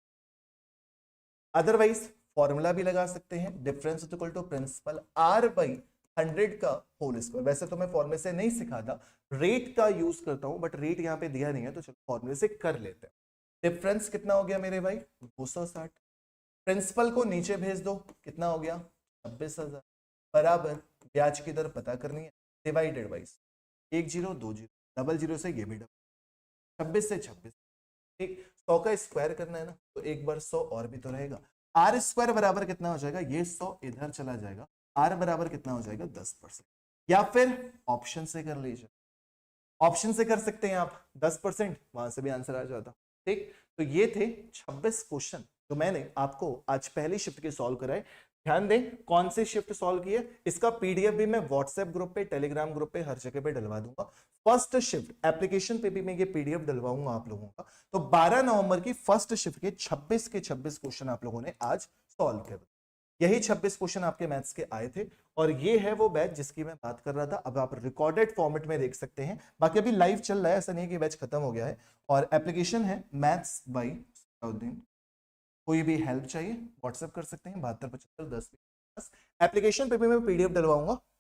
अदरवाइज फॉर्मूला भी लगा सकते हैं, difference equal to principal r by 100 का होल स्क्वायर। वैसे तो मैं फॉर्मूले से नहीं सिखाता, रेट का यूज करता हूं, बट रेट यहाँ पे दिया नहीं है, तो चलो फॉर्मूले से कर लेते हैं। डिफरेंस कितना हो गया मेरे भाई? 260। प्रिंसिपल को नीचे भेज दो, कितना हो गया? 26,000 बराबर ब्याज की दर पता करनी है, डिवाइडेड बाई 1 0 2 0 डबल जीरो से ये भी डबल, 26 से 26, ठीक। 100 का स्क्वायर करना है ना, तो एक बार 100 और भी तो रहेगा। आर स्क्वायर बराबर कितना हो जाएगा? ये 100 इधर चला जाएगा, आर बराबर कितना हो जाएगा? 10%। या फिर ऑप्शन से कर लीजिए, ऑप्शन से कर सकते हैं आप 10%, वहां से भी आंसर आ जाता, ठीक। तो ये थे 26 क्वेश्चन जो मैंने आपको आज पहली शिफ्ट के सॉल्व कराए। ध्यान दें कौन से शिफ्ट सॉल्व किए, इसका पीडीएफ भी मैं व्हाट्सएप ग्रुप पे, टेलीग्राम ग्रुप पे, हर जगह पे डलवा दूंगा। फर्स्ट शिफ्ट एप्लीकेशन पे भी मैं ये पीडीएफ डलवाऊंगा आप लोगों का। तो 12 नवंबर की फर्स्ट शिफ्ट के 26 क्वेश्चन आप लोगों ने आज सॉल्व किए। यही 26 क्वेश्चन आपके मैथ्स के आए थे, और ये है वो बैच जिसकी मैं बात कर रहा था। अब आप रिकॉर्डेड फॉर्मेट में देख सकते हैं, बाकी अभी लाइव चल रहा है, ऐसा नहीं है कि बैच खत्म हो गया है। और एप्लीकेशन है मैथ्स बाय सलाउद्दीन। कोई भी हेल्प चाहिए व्हाट्सएप कर सकते हैं, 727510। एप्लीकेशन पे भी मैं पीडीएफ डलवाऊंगा,